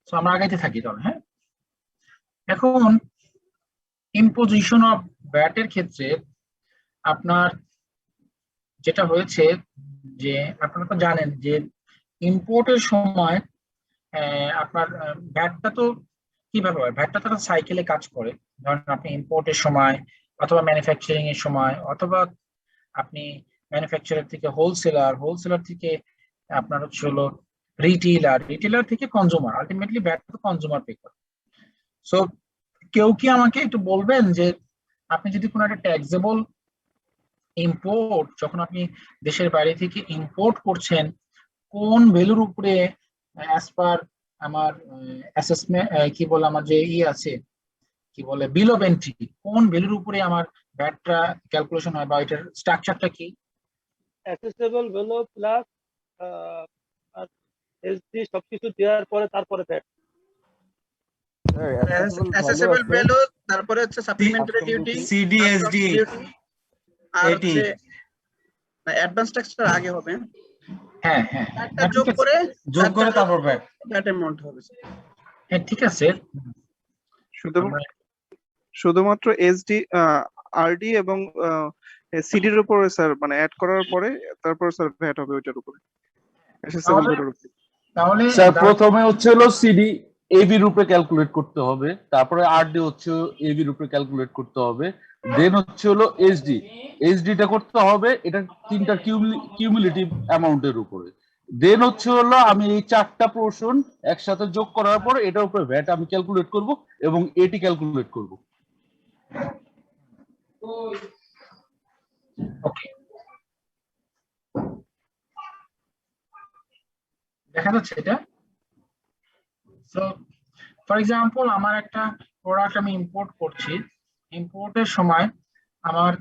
তো আমরা আগাইতে থাকি তাহলে। হ্যাঁ, এখন ইম্পোজিশন অফ ভ্যাটের ক্ষেত্রে আপনার যেটা হয়েছে যে আপনারা তো জানেন যে ইম্পোর্টের সময় আপনার ভ্যাটটা তো কিভাবে হয়, ভ্যাটটা তো সাইকেলে কাজ করে। ধরেন আপনি ইম্পোর্টের সময় অথবা ম্যানুফ্যাকচারিং এর সময় অথবা আপনি ম্যানুফ্যাকচারার থেকে হোলসেলার, হোলসেলার থেকে আপনার হচ্ছে হলো রিটেইলার, রিটেইলার থেকে কনজিউমার, আলটিমেটলি ভ্যাট তো কনজিউমার পে করে। সো কেউ কি আমাকে একটু বলবেন যে আপনি যদি কোনো একটা ট্যাক্সেবল ইম্পোর্ট, যখন আপনি দেশের বাইরে থেকে ইম্পোর্ট করছেন, কোন ভ্যালুর উপরে অ্যাজ পার আমার অ্যাসেসমেন্ট কি বলে আমার যে আছে কি বলে বিল অফ এন্ট্রি, কোন ভ্যালুর উপরে আমার ভ্যাটটা ক্যালকুলেশন হয় বা এটার স্ট্রাকচারটা কি? অ্যাসেসেবল ভ্যালু প্লাস আর এসডি সবকিছু দেওয়ার পরে তারপরে ভ্যাট। অ্যাসেসেবল ভ্যালু, তারপরে হচ্ছে সাপ্লিমেন্টারি ডিউটি, সিডি এসডি আর হচ্ছে অ্যাডভান্স ট্যাক্সটা আগে হবে। হ্যাঁ হ্যাঁ একটা যোগ করে তারপর ভ্যাট অ্যামাউন্ট হবে। হ্যাঁ ঠিক আছে। শুধুমাত্র এসডি, আরডি এবং সিডির উপরে স্যার, মানে অ্যাড করার পরে তারপর স্যার ভ্যাট হবে ওইটার উপরে, অ্যাসেসেবল ভ্যালুর উপরে। তাহলে স্যার প্রথমে হচ্ছে হলো সিডি এবি রূপে ক্যালকুলেট করতে হবে, তারপরে আরডি হচ্ছে এবি রূপে ক্যালকুলেট করতে হবে, দেন হচ্ছে হলো এসডি, এসডিটা করতে হবে এটা তিনটা কিউমুলেটিভ অ্যামাউন্টের উপরে, দেন হচ্ছে হলো আমি এই চারটা পোর্শন একসাথে যোগ করার পর এটার উপরে ভ্যাট আমি ক্যালকুলেট করব এবং এটি ক্যালকুলেট করব। ওকে, দেখা যাচ্ছে এটা। সো ফর এক্সাম্পল আমার একটা প্রোডাক্ট আমি ইম্পোর্ট করছি, ইম্পোর্টের সময় আমার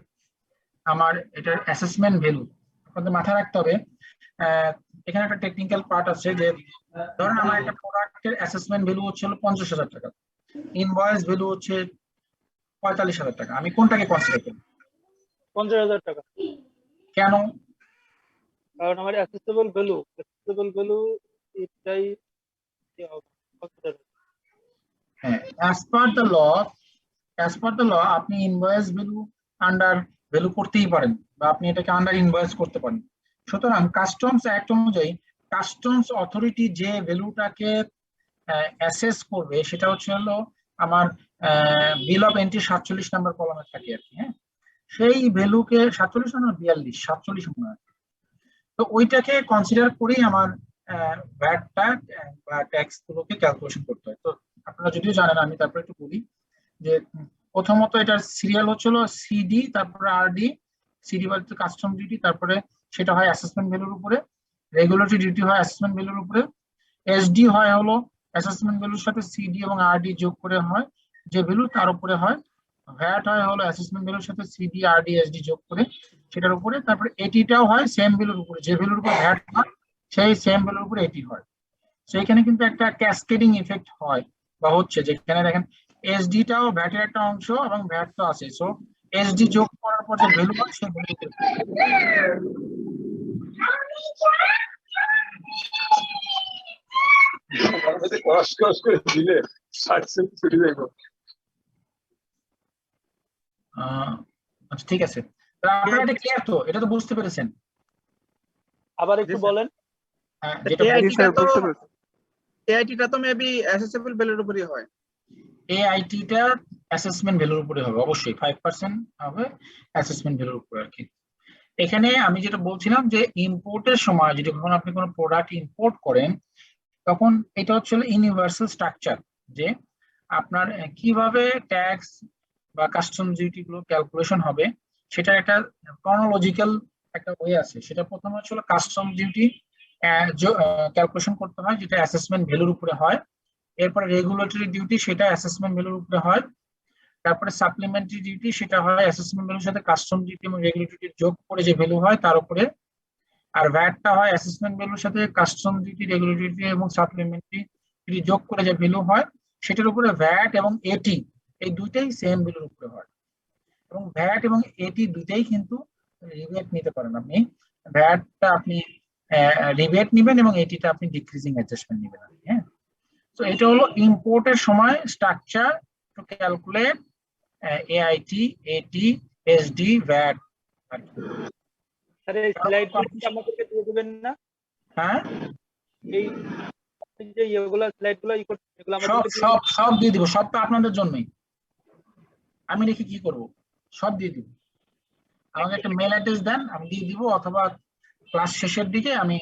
আমার এটার অ্যাসেসমেন্ট ভ্যালু আপনাদের মাথায় রাখতে হবে। এখানে একটা টেকনিক্যাল পার্ট আছে যে ধরেন আমার একটা প্রোডাক্টের অ্যাসেসমেন্ট ভ্যালু হচ্ছে হলো 50,000 টাকা, ইনভয়েস ভ্যালু হচ্ছে 45,000 টাকা, আমি কোনটাকে কনসিডার করব? 50,000 টাকা। কেন? কারণ আমার অ্যাসেসেবল ভ্যালু এটাই হ্যাঁ, অ্যাজ পার দ্য ল আপনি ইনভয়েস ভ্যালু আন্ডার ভ্যালু করতেই পারেন বা আপনি এটাকে আন্ডার ইনভয়েস করতে পারেন। সুতরাং কাস্টমস অ্যাক্ট অনুযায়ী কাস্টমস অথরিটি যে ভ্যালুটাকে অ্যাসেস করবে সেটা হচ্ছে হলো আমার বিল অফ এন্ট্রি 47 নাম্বার কলামে থাকে আর কি। হ্যাঁ, সেই ভ্যালুকে 47 না 42, 47 মনে হয়। তো ওইটাকে কনসিডার করেই আমার ভ্যাটটা বা ট্যাক্স গুলোকে ক্যালকুলেশন করতে হয়। তো আপনারা যদিও জানেন, আমি তারপরে একটু বলি যে প্রথমত এটার সিরিয়াল হচ্ছিল সিডি, তারপরে আরডি। সিডি বলতে কাস্টম ডিউটি, তারপরে সেটা হয় অ্যাসেসমেন্ট ভ্যালুর উপরে, রেগুলেটরি ডিউটি হয় অ্যাসেসমেন্ট ভ্যালুর উপরে, এসডি হয় হলো অ্যাসেসমেন্ট ভ্যালুর সাথে সিডি এবং আরডি যোগ করে হয় যে ভ্যালু তার উপরে হয়, ভ্যাট হয় হলো অ্যাসেসমেন্ট ভ্যালুর সাথে সিডি আরডি এসডি যোগ করে সেটার উপরে, তারপরে এটিটাও হয় সেম ভ্যালুর উপরে, যে ভ্যালুর উপর ভ্যাট হয় সেই সেম ভ্যালুর উপরে এটি হয়। তো এখানে কিন্তু একটা ক্যাসকেডিং ইফেক্ট হয় বা হচ্ছে, যেখানে দেখেন এসডিটাও ভ্যাটের একটা অংশ এবং ভ্যাট তো আছে, সো এসডি যোগ করার পর যে ভ্যালু হয় সেই ভ্যালুতে আচ্ছা ঠিক আছে। আপনারা এটা ক্লিয়ার তো? এটা তো বুঝতে পেরেছেন? আবার একটু বলেন। এআইটিটা তো মেবি অ্যাসেসেবল ভ্যালুর উপরই হয়। এআইটিটা অ্যাসেসমেন্ট ভ্যালুর উপরে হবে অবশ্যই, 5% হবে অ্যাসেসমেন্ট ভ্যালুর উপরে আর কি। এখানে আমি যেটা বলছিলাম যে ইম্পোর্টের সময় যদি যখন আপনি কোনো প্রোডাক্ট ইম্পোর্ট করেন তখন এটা হচ্ছে ইউনিভার্সাল স্ট্রাকচার, যে আপনার কিভাবে ট্যাক্স বা কাস্টম ডিউটি গুলো ক্যালকুলেশন হবে সেটা একটা ক্রনোলজিক্যাল একটা ওয়ে আছে। সেটা প্রথমে হচ্ছে কাস্টম ডিউটি ক্যালকুলেশন করতে হয়, যেটা অ্যাসেসমেন্ট ভ্যালুর উপরে হয়। এরপরে রেগুলেটরি ডিউটি, সেটা অ্যাসেসমেন্ট ভ্যালুর উপরে হয়। তারপরে সাপ্লিমেন্টারি ডিউটি, সেটা হয় অ্যাসেসমেন্ট ভ্যালুর সাথে কাস্টম ডিউটি এবং রেগুলেটরি যোগ করে যে ভ্যালু হয় তার উপরে। আর ভ্যাটটা হয় অ্যাসেসমেন্ট ভ্যালুর সাথে কাস্টম ডিউটি, রেগুলেটরি এবং সাপ্লিমেন্টারি যোগ করে যে ভ্যালু হয় সেটার উপরে ভ্যাট এবং এটি, এই দুইটাই সেম ভ্যালুর উপরে হয়। এবং ভ্যাট এবং এটি দুইটাই কিন্তু রিবেট নিতে পারেন আপনি। ভ্যাটটা আপনি রিবেট নেবেন এবং এটিটা আপনি ডিক্রিজিং অ্যাডজাস্টমেন্ট নেবেন। হ্যাঁ, তো এটা হলো ইম্পোর্টের সময় স্ট্রাকচার টু ক্যালকুলেট এআইটি, এটি, এসডি, ভ্যাট। স্যার এই স্লাইডগুলো কি আমাদেরকে দিয়ে দিবেন না? হ্যাঁ, এই যে এগুলো স্লাইডগুলো এগুলো সব আমাদেরকে সব সব দিয়ে দিব, সব তো আপনাদের জন্যই। আমি রেখে কি করব? সব দিয়ে দিব। আমাকে একটা মেল অ্যাড্রেস দেন, আমি দিয়ে দিব, অথবা ক্লাস শেষের দিকে আমি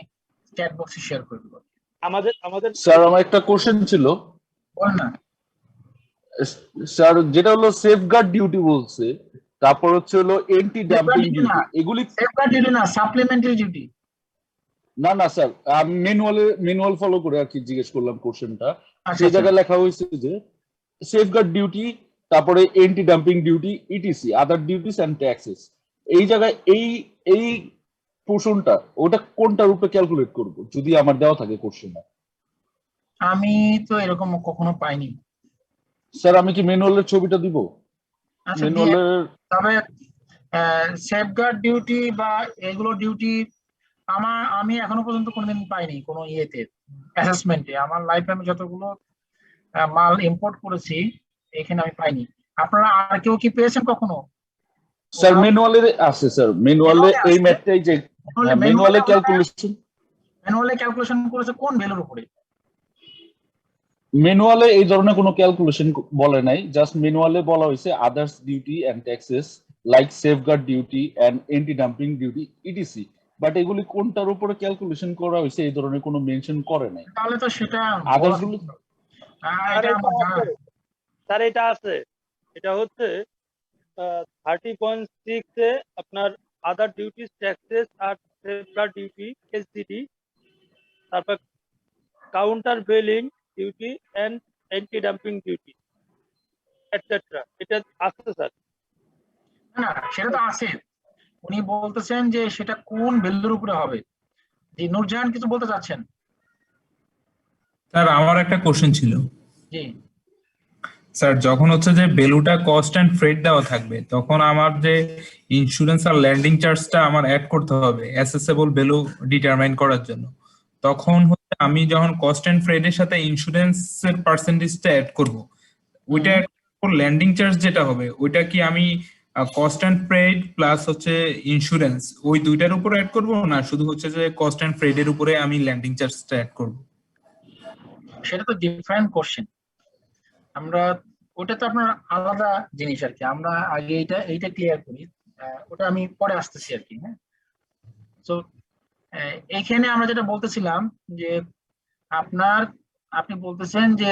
চ্যাট বক্সে শেয়ার করে দেবো। আমাদের আমাদের স্যার আমার একটা কোশ্চেন ছিল বল না। স্যার, যেটা হলো সেফগার্ড ডিউটি বলছে, তারপর হচ্ছে হলো এন্টি ড্যাম্পিং duty ডিউটি, না। এগুলি সেফগার্ড ডিউটি না, সাপ্লিমেন্টারি ডিউটি। না স্যার, আমি ম্যানুয়াল ফলো করে আর কি জিজ্ঞেস করলাম কোশ্চেনটা। আচ্ছা সেই আচ্ছা। জায়গায় লেখা হয়েছে যে সেফগার্ড ডিউটি, তারপরে anti dumping duty, ETC, other duties and taxes. এই জায়গায় এই পোর্শনটা ওটা কোনটার উপরে ক্যালকুলেট করব যদি আমার দেওয়া থাকে কোশ্চেনটা? আমি তো এরকম কখনো পাইনি। স্যার আমি কি ম্যানুয়ালের ছবিটা দিব? আচ্ছা, দিয়ে ম্যানুয়ালের তবে সেফগার্ড ডিউটি বা এগুলো ডিউটি আমি এখনো পর্যন্ত কোনোদিন পাইনি কোনো ইয়েতে, অ্যাসেসমেন্টে। আমার লাইফে আমি যতগুলো মাল ইম্পোর্ট করেছি এখানে আমি পাইনি। আপনারা আর কেউ কি পেয়েছেন কখনো? স্যার ম্যানুয়ালে আছে, স্যার ম্যানুয়ালে এই ম্যাথটাই যে ম্যানুয়ালে ক্যালকুলেশন করেছে কোন ভ্যালুর উপরে? ম্যানুয়ালে এই ধরনের কোনো ক্যালকুলেশন বলে নাই, জাস্ট ম্যানুয়ালে বলা হয়েছে others duty and taxes like safeguard duty and anti dumping duty, ETC. But এগুলি কোনটার উপরে ক্যালকুলেশন করা হয়েছে এই ধরনের কোনো মেনশন করে নাই। তাহলে তো সেটা আদার্স গুলো স্যার এটা আছে, এটা হচ্ছে 30.6 এ আপনার আদার ডিউটিস, ট্যাক্সেস আর সেফগার্ড ডিউটি, এসডিডি, তারপর countervailing duty and anti dumping duty etcetera. এটা আছে স্যার। না, সেটা তো আছে। উনি বলতেছেন যে সেটা কোন ভ্যালুর উপরে হবে। জি, নূরজাহান কিছু বলতে চাচ্ছেন? স্যার আমার একটা কোশ্চেন ছিল। জি স্যার যখন হচ্ছে যে ভ্যালুটা কস্ট এন্ড ফ্রেট দেওয়া থাকবে, তখন আমার যে ইন্স্যুরেন্স আর ল্যান্ডিং চার্জটা আমার অ্যাড করতে হবে অ্যাসেসেবল ভ্যালু ডিটারমাইন করার জন্য। তখন হচ্ছে আমি যখন কস্ট এন্ড ফ্রেট এর সাথে ইন্স্যুরেন্সের পার্সেন্টেজটা অ্যাড করব, ওইটা ল্যান্ডিং চার্জ যেটা হবে ওইটা কি আমি কস্ট এন্ড ফ্রেট প্লাস হচ্ছে ইন্স্যুরেন্স ওই দুইটার উপর অ্যাড করব, না শুধু হচ্ছে যে কস্ট এন্ড ফ্রেট এর উপরে আমি ল্যান্ডিং চার্জটা অ্যাড করব? সেটা তো ডিফারেন্ট কোশ্চেন। আমরা ওটা তো আপনার আলাদা জিনিস আর কি। আমরা আগে এইটা ক্লিয়ার করি, ওটা আমি পরে আসতেছি আর কি। হ্যাঁ, তো এইখানে আমরা যেটা বলতেছিলাম যে আপনি বলতেছেন যে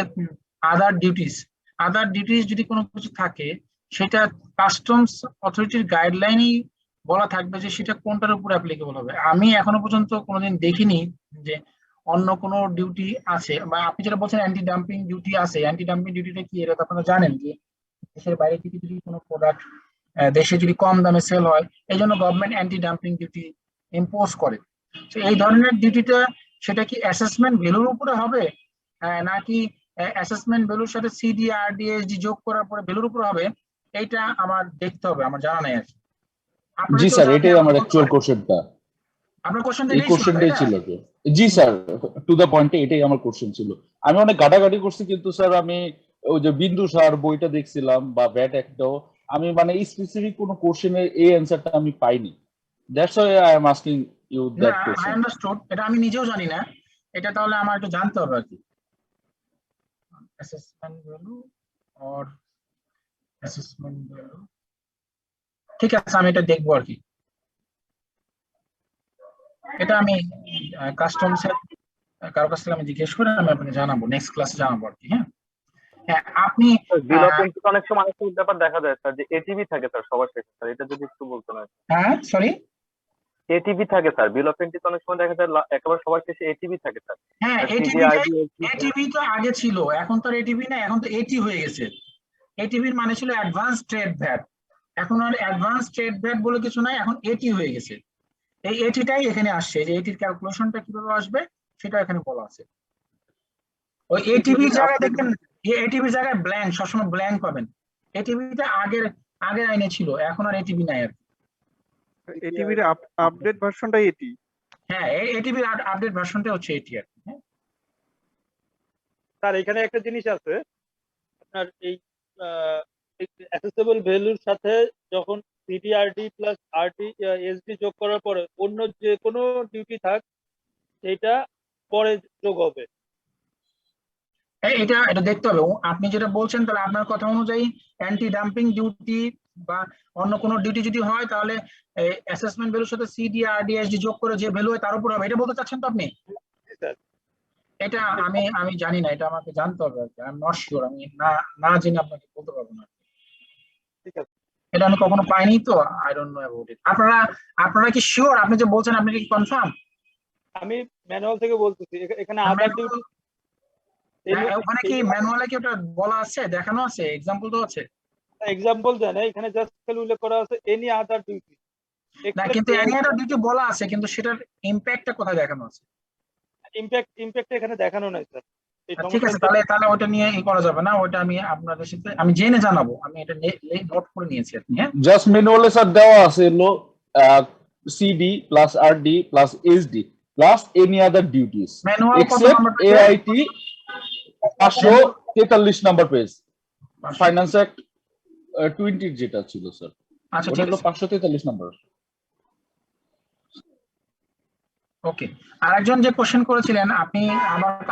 আদার ডিউটিস যদি কোনো কিছু থাকে, সেটা কাস্টমস অথরিটির গাইডলাইনই বলা থাকবে যে সেটা কোনটার উপর অ্যাপ্লিকেবল হবে। আমি এখনো পর্যন্ত কোনোদিন দেখিনি যে অন্য কোনো ডিউটি আছে। বা আপনি যেটা বলছেন অ্যান্টি ডাম্পিং ডিউটি আছে, অ্যান্টি ডাম্পিং ডিউটিটা কি এটা তো আপনারা জানেন যে দেশের বাইরে থেকে যদি কোনো প্রোডাক্ট দেশে যদি কম দামে সেল হয়, এই জন্য government anti dumping duty impose করে। তো এই ধরনের ডিউটিটা সেটা কি অ্যাসেসমেন্ট ভ্যালুর উপরে হবে, নাকি অ্যাসেসমেন্ট ভ্যালুর সাথে সিডি আর ডিএসডি যোগ করার পরে ভ্যালুর উপরে হবে? এইটা আমার দেখতে হবে, আমার জানা নাই আর কি। জি স্যার, এটাই আমার অ্যাকচুয়াল কোশ্চেনটা। আপনার কোশ্চেনটা এই কোশ্চেনটাই ছিল কি? জি স্যার, টু দা পয়েন্টে এটাই আমার কোশ্চেন ছিল। আমি অনেক ঘাটাঘাটি করছি, কিন্তু স্যার আমি ওই যে বিন্দু সার বইটা দেখছিলাম বা ব্যাট একটাও, আমি মানে স্পেসিফিক কোনো কোশ্চেনের এই অ্যানসারটা আমি পাইনি। That's why I am asking you that I question. Understood, এটা আমি নিজেও জানি না। এটা তাহলে আমার একটু জানতে হবে আর কি। Assessment value or assessment value, ঠিক আছে, আমি এটা দেখবো আর কি। এটা আমি কাস্টমস এর কারো কাছ থেকে আমি জিজ্ঞেস করে আমি আপনাকে জানাবো, নেক্সট ক্লাসে জানাবো আর কি। হ্যাঁ, আপনি বিল অফ এন্ট্রি অনেক সময় আরেকটা ব্যাপার দেখা যায় স্যার, যে এটিভি থাকে স্যার সবার শেষে। স্যার এটা যদি একটু বলতেন। হ্যাঁ সরি, এটিভি থাকে স্যার, বিল অফ এন্ট্রি অনেক সময় দেখা যায় একেবারে সবার শেষে এটিভি থাকে স্যার। হ্যাঁ এটিভি তো আগে ছিল, এখন তো আর এটিভি না, এখন তো এটি হয়ে গেছে। এটিভির মানে ছিল অ্যাডভান্স ট্রেড ভ্যাট, এখন আর অ্যাডভান্স ট্রেড ভ্যাট বলে কিছু নাই, এখন এটি হয়ে গেছে। এই এটিটাই এখানে আসছে, যে এটির ক্যালকুলেশনটা কিভাবে আসবে সেটা এখানে বলা আছে। ওই এটিভি জায়গায় দেখবেন, এটিভি জায়গায় ব্ল্যাঙ্ক, সবসময় ব্ল্যাঙ্ক পাবেন। এটিভিটা আগের আইনে ছিল, এখন আর এটিভি নাই আর কি। এটিভির আপডেট ভার্সনটাই এটি। হ্যাঁ, এটিভির আপডেট ভার্সনটা হচ্ছে এটি আর কি। হ্যাঁ, স্যার এখানে একটা জিনিস আছে, আপনার এই অ্যাসেসেবল ভ্যালুর সাথে যখন সিডিআরডি প্লাস আরডি এসডি যোগ করার পরে অন্য যে কোনো ডিউটি থাক সেটা পরে যোগ হবে। এটা এটা দেখতে হবে। আপনি যেটা বলছেন তাহলে আপনার কথা অনুযায়ী অ্যান্টি ডাম্পিং ডিউটি বা অন্য কোনো ডিউটি যদি হয় তাহলে অ্যাসেসমেন্ট ভ্যালুর সাথে সিডিআরডিএসডি যোগ করে যে ভ্যালু হয় তার উপর হবে, এটা বলতে চাচ্ছেন তো আপনি? স্যার এটা আমি জানি না, এটা আমাকে জানতে হবে আর কি। আই এম নট শিওর, আমি না জেনে আপনাকে বলতে পারবো না। ঠিক আছে, এটা আমি কখনো পাইনি তো, I don't know about it. আপনারা কি শিওর? আপনি যে বলছেন আপনি কি কনফার্ম? আমি ম্যানুয়াল থেকে বলতেছি, এখানে আদার ডিউটি ওখানে কি ম্যানুয়ালে কি ওটা বলা আছে, দেখানো আছে, এক্সাম্পল তো আছে? এক্সাম্পল দেন, এখানে জাস্ট খালি উল্লেখ করা আছে এনি আদার ডিউটি। না, কিন্তু এনি আদার ডিউটি বলা আছে, কিন্তু সেটার ইমপ্যাক্টটা কোথায় দেখানো আছে? ইমপ্যাক্ট এখানে দেখানো নাই স্যার। ঠিক আছে, তাহলে ওটা নিয়ে করা যাবে না, ওটা আমি আপনাদের সাথে আমি জেনে জানাবো। আমি এটা নোট করে নিয়েছি আপনি। হ্যাঁ, জাস্ট ম্যানুয়ালে স্যার দেওয়া আছে হলো CD plus RD plus SD plus any other duties manual কত except number? AIT 543 number page, finance act 20 যেটা ছিল স্যার, আচ্ছা ওটা ঠিক হলো আছে, 543 নাম্বার। ওকে। আর একজন যে কোশ্চেন করেছিলেন, আপনি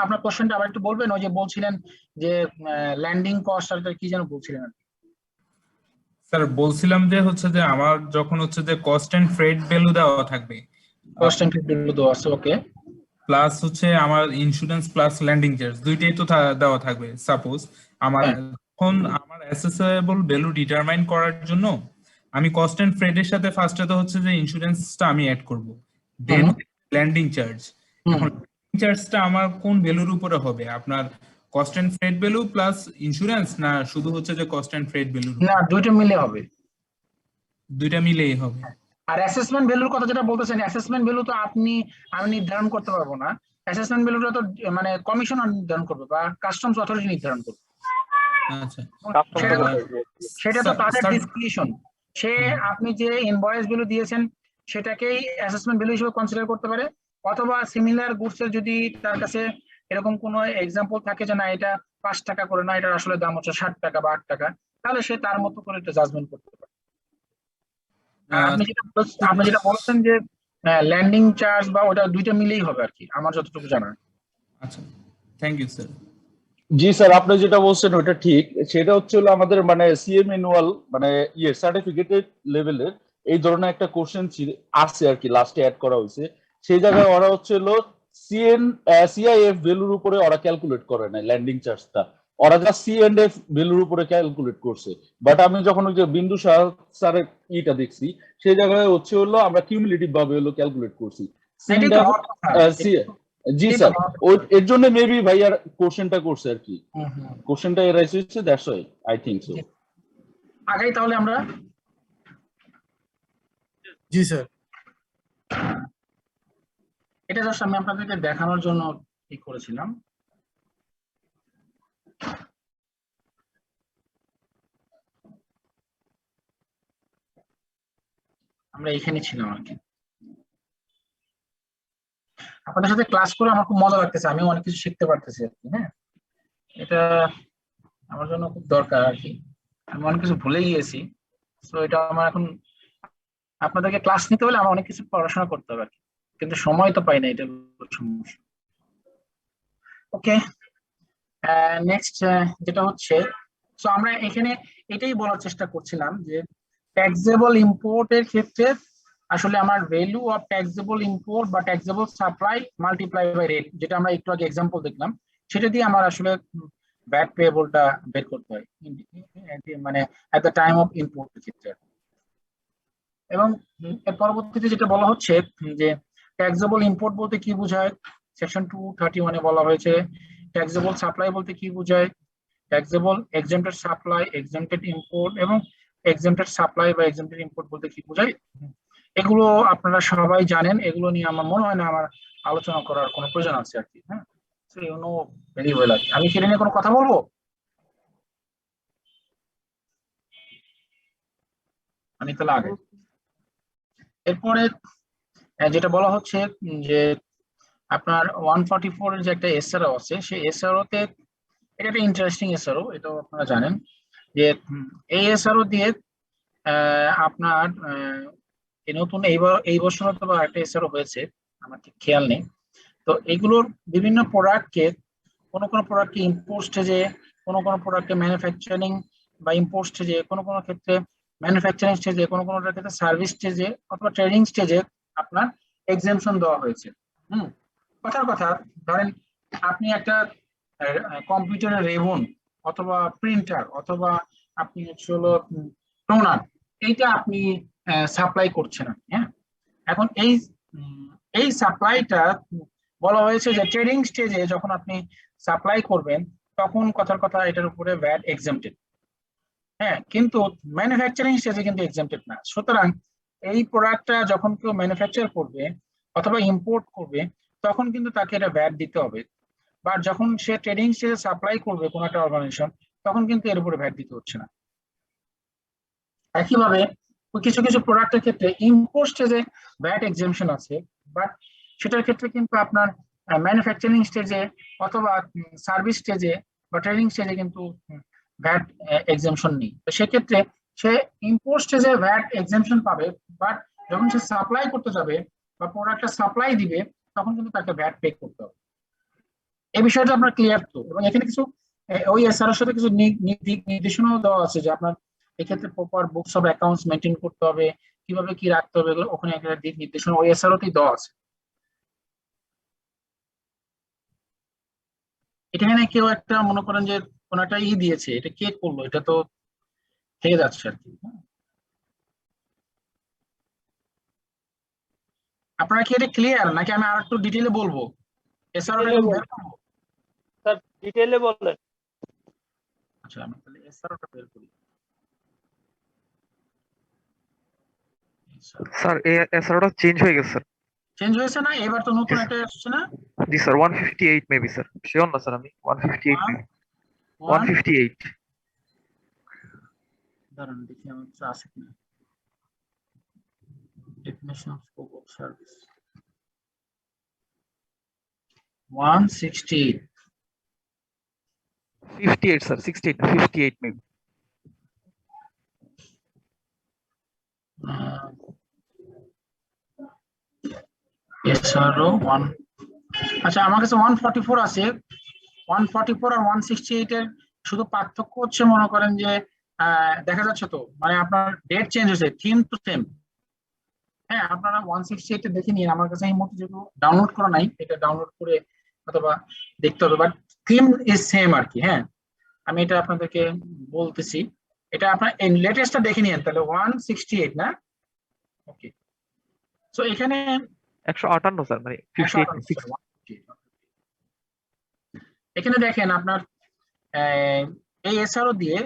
আপনার কোশ্চেনটা আবার একটু বলবেন? ওই যে বলছিলেন যে ল্যান্ডিং কস্ট আর কি যেন বলছিলেন আপনি? স্যার বলছিলাম যে হচ্ছে যে আমার যখন হচ্ছে যে কস্ট এন্ড ফ্রেট ভ্যালু দেওয়া থাকবে, কস্ট এন্ড ভ্যালু তো আছে, ওকে, প্লাস হচ্ছে আমার ইন্স্যুরেন্স প্লাস ল্যান্ডিং চার্জ দুইটাই তো দেওয়া থাকবে। সাপোজ আমার এখন আমার অ্যাসেসেবল ভ্যালু ডিটারমাইন করার জন্য আমি কস্ট এন্ড ফ্রেটের সাথে ফার্স্টে তো হচ্ছে যে ইন্স্যুরেন্সটা আমি অ্যাড করব, দেন ল্যান্ডিং চার্জ। এখন ল্যান্ডিং চার্জটা আমার কোন ভ্যালুর উপরে হবে? আপনার cost and freight value plus insurance, না শুধু হচ্ছে যে কস্ট এন্ড ফ্রেট ভ্যালু? না, দুইটা মিলে হবে। দুইটা মিলেই হবে। আর অ্যাসেসমেন্ট ভ্যালুর কথা যেটা বলতেছেন, অ্যাসেসমেন্ট ভ্যালু তো আমি নির্ধারণ করতে পারবো না। অ্যাসেসমেন্ট ভ্যালুটা তো মানে কমিশনার নির্ধারণ করবে বা কাস্টমস অথরিটি নির্ধারণ করবে। আচ্ছা, সেটা তো তাদের ডিসক্রিপশন। সে আপনি যে ইনভয়েস ভ্যালু দিয়েছেন সেটাকেই অ্যাসেসমেন্ট ভ্যালু হিসেবে কনসিডার করতে পারে, অথবা সিমিলার গুডস এর যদি তার কাছে এরকম কোনো এক্সাম্পল থাকে যে না এটা 5 টাকা করে, না এটার আসলে দাম হচ্ছে 60 টাকা বা 8 টাকা, তাহলে সে তার মতো করে একটা জাজমেন্ট করতে পারে। আপনি যেটা বলছেন যে ল্যান্ডিং চার্জ বা ওটা দুইটা মিলেই হবে আর কি, আমার যতটুকু জানা। আচ্ছা, থ্যাংক ইউ স্যার। জি স্যার, আপনি যেটা বলছেন ওটা ঠিক। সেটা হচ্ছে হলো আমাদের মানে সিএ ম্যানুয়াল মানে সার্টিফিকেটেড লেভেলের এই ধরনের একটা কোশ্চেন আছে আর কি, লাস্টে অ্যাড করা হয়েছে। সেই জায়গায় ওরা হচ্ছে হলো সিআইএফ ভ্যালুর উপরে ওরা ক্যালকুলেট করে না ল্যান্ডিং চার্জটা, ওরা যা সি&এফ ভ্যালুর উপরে ক্যালকুলেট করছে। বাট আমি যখন ওই যে বিন্দু স্যারের ইটা দেখছি সেই জায়গায় হচ্ছে হলো আমরা কিউমুলেটিভ ভাবে হলো ক্যালকুলেট করছি। জি স্যার, এর জন্য মেবি ভাইয়ার কোশ্চেনটা করছে আর কি, কোশ্চেনটা এরাইজ হচ্ছে, that's why I think so. আগাই তাহলে আমরা। জি স্যার। এটা জাস্ট আমি আপনাদেরকে দেখানোর জন্য কি করেছিলাম। আমরা এখানে ছিলাম আর কি। আপনাদের সাথে ক্লাস করে আমার খুব মজা লাগতেছে, আমি অনেক কিছু শিখতে পারতেছি আর কি। হ্যাঁ, এটা আমার জন্য খুব দরকার আর কি, আমি অনেক কিছু ভুলে গিয়েছি। তো এটা আমার এখন আপনাদেরকে ক্লাস নিতে হলে আমার অনেক কিছু পড়াশোনা করতে হবে আর কি, কিন্তু সময় তো পাই না, এটা সমস্যা। ওকে, নেক্সট যেটা হচ্ছে, সো আমরা এখানে এটাই বলার চেষ্টা করছিলাম যে ট্যাক্সেবল ইম্পোর্টের ক্ষেত্রে আসলে আমার ভ্যালু অফ ট্যাক্সেবল ইম্পোর্ট বা taxable supply multiply by rate, যেটা আমরা একটু আগে এক্সাম্পল দেখলাম, সেটা দিয়ে আমার আসলে ভ্যাট পেয়েবলটা বের করতে হয় মানে at the time of import ক্ষেত্রে। এবং এর পরবর্তীতে যেটা বলা হচ্ছে যে ট্যাক্সেবল ইম্পোর্ট বলতে কি বোঝায়, সেকশন 231 বলা হয়েছে। ট্যাক্সেবল সাপ্লাই বলতে কি বোঝায়, taxable exempted supply, exempted import এবং এক্সেম্পটেড সাপ্লাই বা এক্সেম্পটেড ইম্পোর্ট বলতে কি বোঝায়, এগুলো আপনারা সবাই জানেন। এগুলো নিয়ে আমার মনে হয় না আমার আলোচনা করার কোনো প্রয়োজন আছে আর কি। হ্যাঁ, ভেরি ওয়েল। আমি সেটা নিয়ে কোনো কথা বলবো? আমি তাহলে আগে। এরপরে যেটা বলা হচ্ছে যে আপনার 144 এর যে একটা এসআরও আছে, সেই এসআরও তে এটা একটা ইন্টারেস্টিং এসআরও, এটাও আপনারা জানেন যে এই এসআরও দিয়ে আপনার এই নতুন এই বছর অথবা একটা এসআরও হয়েছে, আমার ঠিক খেয়াল নেই। তো এগুলোর বিভিন্ন প্রোডাক্টকে কোনো প্রোডাক্টকে ইম্পোর্ট স্টেজে, কোনো প্রোডাক্টকে ম্যানুফ্যাকচারিং বা ইম্পোর্ট স্টেজে, কোনো ক্ষেত্রে ম্যানুফ্যাকচারিং স্টেজে, কোনো ক্ষেত্রে সার্ভিস স্টেজে অথবা ট্রেডিং স্টেজে আপনার এক্সেমশন দেওয়া হয়েছে। কথার কথা, ধরেন আপনি একটা কম্পিউটারের রেবন অথবা প্রিন্টার অথবা আপনি হচ্ছে হলো টোনার, এইটা আপনি সাপ্লাই করছেন। হ্যাঁ, এখন এই সাপ্লাইটা বলা হয়েছে যে ট্রেডিং স্টেজে যখন আপনি সাপ্লাই করবেন তখন কথার কথা এটার উপরে ভ্যাট এক্সেম্পটেড। হ্যাঁ, কিন্তু ম্যানুফ্যাকচারিং স্টেজে কিন্তু এক্সেম্পটেড না। সুতরাং এই প্রোডাক্টটা যখন কেউ ম্যানুফ্যাকচার করবে অথবা ইম্পোর্ট করবে তখন কিন্তু তাকে এটা ভ্যাট দিতে হবে, বা যখন সে ট্রেডিং স্টেজে সাপ্লাই করবে কোনো একটা অর্গানাইজেশন তখন কিন্তু এর উপরে ভ্যাট দিতে হচ্ছে না। একইভাবে কিছু কিছু প্রোডাক্টের ক্ষেত্রে ইম্পোর্ট স্টেজে ভ্যাট এক্সেমশন আছে, বাট সেটার ক্ষেত্রে কিন্তু আপনার ম্যানুফ্যাকচারিং স্টেজে অথবা সার্ভিস স্টেজে বা ট্রেডিং স্টেজে কিন্তু ভ্যাট এক্সেমশন নেই। তো সেক্ষেত্রে সে ইম্পোর্ট স্টেজে ভ্যাট এক্সেমশন পাবে, বাট যখন সে সাপ্লাই করতে যাবে বা প্রোডাক্টটা সাপ্লাই দিবে তখন কিন্তু তাকে ভ্যাট পে করতে হবে। এই বিষয়টা আপনার ক্লিয়ার তো? এবং এখানে কিছু ওই এসআর এর সাথে কিছু দিক নির্দেশনাও দেওয়া আছে যে আপনার এক্ষেত্রে proper books of accounts maintain করতে হবে, কিভাবে কি রাখতে হবে, ওখানে একটা দিক নির্দেশনা ওই এসআরওতেই দেওয়া আছে। এখানে কেউ একটা মনে করেন যে কোন একটা দিয়েছে, এটা কে করলো, এটা তো থেকে যাচ্ছে আর কি। আপনারা কি এটা ক্লিয়ার নাকি আমি আর একটু ডিটেইলে বলবো? এসআরওটা বের করব? স্যার ডিটেইলে বলেন। আচ্ছা, আমি তাহলে এসআরওটা বের করি। স্যার এসআরওটা চেঞ্জ হয়ে গেছে স্যার। চেঞ্জ হয়েছে না? এবার তো নতুন একটা আসছে না? জি স্যার 158 মেবি স্যার, শিওর না স্যার আমি। 158 মেবি 158। দাঁড়ান দেখি আমার কাছে আছে কিনা। Definition of scope of service 168 58 sir, 68 না 58 মেবি। SRO 1। আচ্ছা, আমার কাছে 144 আছে। 144 আর 168 এর শুধু পার্থক্য হচ্ছে মনে করেন যে দেখা যাচ্ছে তো, মানে আপনার ডেট চেঞ্জ হয়েছে, থিম টু সেম। হ্যাঁ, আপনারা 168 এ দেখে নিন, আমার কাছে এই মুহূর্তে যেহেতু ডাউনলোড করা নাই, এটা ডাউনলোড করে অথবা দেখতে হবে, বাট থিম ইজ সেম আর কি। হ্যাঁ, আমি এটা আপনাদেরকে বলতেছি, এটা আপনার লেটেস্টটা দেখে নিন তাহলে 168 না? ওকে, সো এখানে 158 স্যার, মানে 58। এখানে দেখেন আপনার এই এসআরও দিয়ে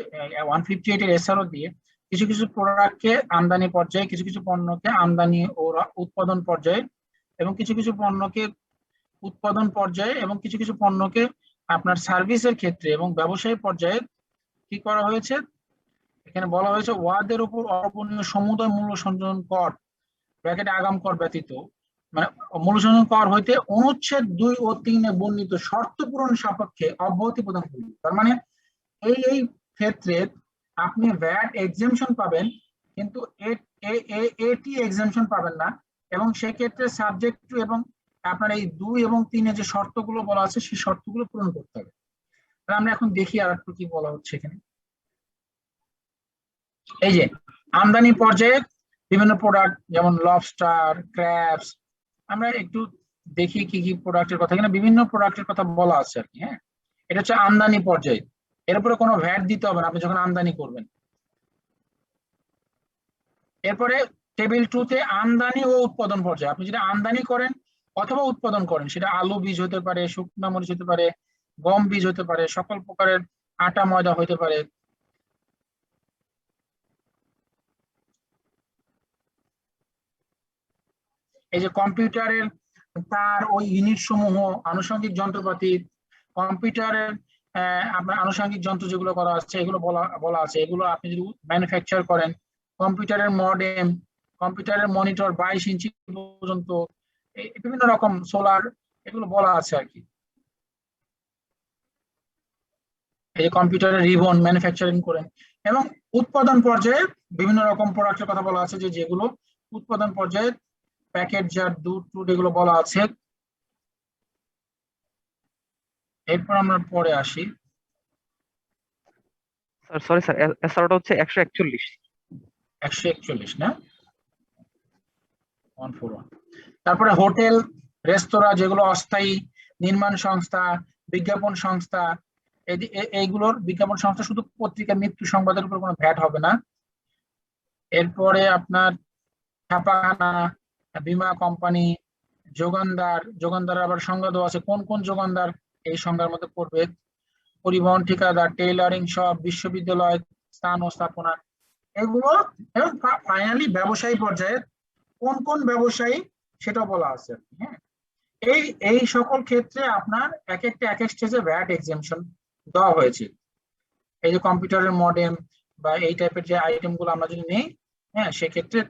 158 এর এসআরও দিয়ে কিছু কিছু প্রোডাক্টকে আমদানি পর্যায়ে, কিছু কিছু পণ্যকে আমদানি ও উৎপাদন পর্যায়ে, এবং কিছু কিছু পণ্যকে উৎপাদন পর্যায়ে, এবং কিছু কিছু পণ্যকে আপনার সার্ভিসের ক্ষেত্রে এবং ব্যবসায়ী পর্যায়ে কি করা হয়েছে। এখানে বলা হয়েছে ওয়াদের উপর অর্পণীয় সমুদয় মূল্য সংযোজন কর ব্র্যাকেটে আগাম কর ব্যতীত, মানে মূল্য সংযোজন কর হইতে অনুচ্ছেদ 2 ও 3 এ বর্ণিত শর্ত পূরণ সাপেক্ষে অব্যাহতি প্রদান করবে। তার মানে এই ক্ষেত্রে আপনি ভ্যাট এক্সেমশন পাবেন, কিন্তু এটি এক্সেমশন পাবেন না, এবং সেক্ষেত্রে সাবজেক্ট টু এবং আপনার এই 2 এবং 3 এ যে শর্তগুলো বলা আছে সেই শর্তগুলো পূরণ করতে হবে। তাহলে আমরা এখন দেখি আর একটু কি বলা হচ্ছে এখানে। এই যে আমদানি পর্যায়ে বিভিন্ন প্রোডাক্ট যেমন লবস্টার, ক্র্যাবস, আমরা একটু দেখি কি কি প্রোডাক্টের কথা, এখানে বিভিন্ন প্রোডাক্টের কথা বলা আছে আর কি। হ্যাঁ, এটা হচ্ছে আমদানি পর্যায়ে, এর উপরে কোনো ভ্যাট দিতে হবে না আপনি যখন আমদানি করবেন। এরপরে টেবিল 2 তে আমদানি ও উৎপাদন পর্যায়ে, আপনি যেটা আমদানি করেন অথবা উৎপাদন করেন, সেটা আলু বীজ হতে পারে, শুকনা মরিচ হতে পারে, গম বীজ হতে পারে, সকল প্রকারের আটা ময়দা হতে পারে। এই যে কম্পিউটারের তার ওই ইউনিট সমূহ, আনুষঙ্গিক যন্ত্রপাতি, কম্পিউটারের আপনার আনুষঙ্গিক যন্ত্র যেগুলো করা আছে এগুলো বলা আছে, এগুলো আপনি যদি ম্যানুফ্যাকচার করেন, কম্পিউটারের মডেম, কম্পিউটারের মনিটর 22 ইঞ্চি পর্যন্ত, বিভিন্ন রকম সোলার, এগুলো বলা আছে আর কি। এই কম্পিউটারের রিবন ম্যানুফ্যাকচারিং করেন, এবং উৎপাদন পর্যায়ে বিভিন্ন রকম প্রোডাক্টের কথা বলা আছে, যে যেগুলো উৎপাদন পর্যায়ে প্যাকেটজাত দুধ টুড এগুলো বলা আছে। এরপর আমরা পরে আসি। স্যার সরি স্যার, এসআরটা হচ্ছে 141। 141 না, 141। তারপরে হোটেল রেস্তোরাঁ যেগুলো অস্থায়ী, নির্মাণ সংস্থা, বিজ্ঞাপন সংস্থা, এইগুলোর বিজ্ঞাপন সংস্থা শুধু পত্রিকা মৃত্যু সংবাদের উপর কোনো ভ্যাট হবে না। এরপরে আপনার ছাপাখানা, বীমা কোম্পানি, যোগানদার আবার সংজ্ঞা দেওয়া আছে কোন কোন যোগানদার এই সংজ্ঞার মধ্যে পড়বে। পরিবহন ঠিকাদার, টেইলারিং শপ, বিশ্ববিদ্যালয়, স্থান ও স্থাপনা এগুলো, এবং ফাইনালি ব্যবসায়ী পর্যায়ে কোন কোন ব্যবসায়ী সেটা বলা আছে। হ্যাঁ, এই সকল ক্ষেত্রে আপনার এক এক স্টেজে ভ্যাট এক্সেম্পশন দেওয়া হয়েছে। এই যে কম্পিউটারের মডেম বা এই টাইপের যে আইটেম গুলো আমরা যদি নেই, হ্যাঁ, সেক্ষেত্রে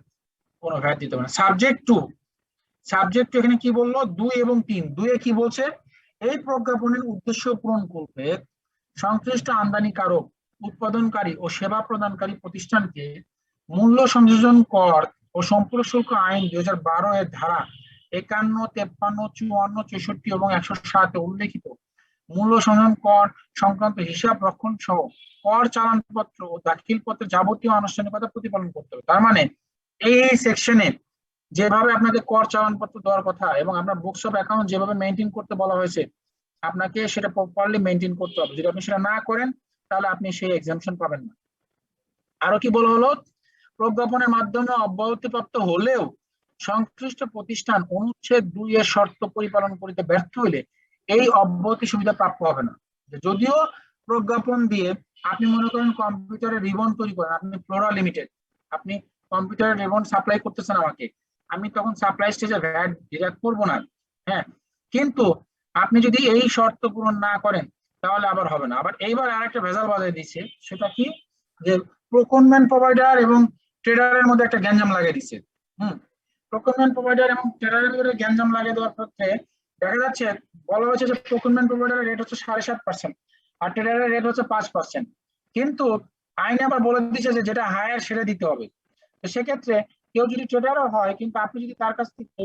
কোনো ভ্যাট দিতে হবে না। সাবজেক্ট টু এখানে কি বললো, 2 এবং 3। 2 এ কি বলছে, এই প্রজ্ঞাপনের উদ্দেশ্য পূরণ করতে সংশ্লিষ্ট আমদানিকারক, উৎপাদনকারী ও সেবা প্রদানকারী প্রতিষ্ঠানকে মূল্য সংযোজন কর ও সম্পূরক শুল্ক আইন 2012 এর ধারা 51, 53, 54, 64 এবং 107 উল্লেখিত মূল্য সংযোজন কর সংক্রান্ত হিসাব রক্ষণ সহ কর চালানপত্র ও দাখিলপত্রের যাবতীয় আনুষ্ঠানিকতা প্রতিপালন করতে হবে। তার মানে এই সেকশনে যেভাবে আপনাকে কর চালানপত্র দেওয়ার কথা এবং আপনার বুকস অফ অ্যাকাউন্ট যেভাবে মেনটেন করতে বলা হয়েছে, আপনাকে সেটা প্রপারলি মেনটেন করতে হবে। যদি আপনি সেটা না করেন তাহলে আপনি সেই এক্সাম্পশন পাবেন না। আরো কি বলা হলো, প্রজ্ঞাপনের মাধ্যমে অব্যাহতিপ্রাপ্ত হলেও সংশ্লিষ্ট প্রতিষ্ঠান অনুচ্ছেদ 2 এর শর্ত পরিপালন করিতে ব্যর্থ হইলে এই অব্যাহতি সুবিধা প্রাপ্য হবে না। যদিও প্রজ্ঞাপন দিয়ে আপনি মনে করেন কম্পিউটারের রিবন তৈরি করেন, আপনি ফ্লোরা লিমিটেড, আপনি কম্পিউটারের রিবন সাপ্লাই করতেছেন আমাকে, আমি তখন সাপ্লাই স্টেজে ভ্যাট ডিডাক্ট করবো না। হ্যাঁ, কিন্তু আপনি যদি এই শর্ত পূরণ না করেন তাহলে আবার হবে না। আবার এইবার আরেকটা ভেজাল বাজায় দিচ্ছে, সেটা কি, যে প্রকুরমেন্ট প্রোভাইডার এবং ট্রেডারের মধ্যে একটা গ্যাঞ্জাম লাগিয়ে দিচ্ছে। প্রকুরমেন্ট প্রোভাইডার এবং ট্রেডারের মধ্যে গ্যাঞ্জাম লাগিয়ে দেওয়ার ক্ষেত্রে দেখা যাচ্ছে, বলা হয়েছে যে প্রকুরমেন্ট প্রোভাইডারের রেট হচ্ছে 7.5% আর ট্রেডারের রেট হচ্ছে 5%, কিন্তু আইনে আবার বলে দিচ্ছে যে যেটা হায়ার সেটা দিতে হবে। তো সেক্ষেত্রে কেউ যদি ট্রেডারও হয়, কিন্তু আপনি যদি তার কাছ থেকে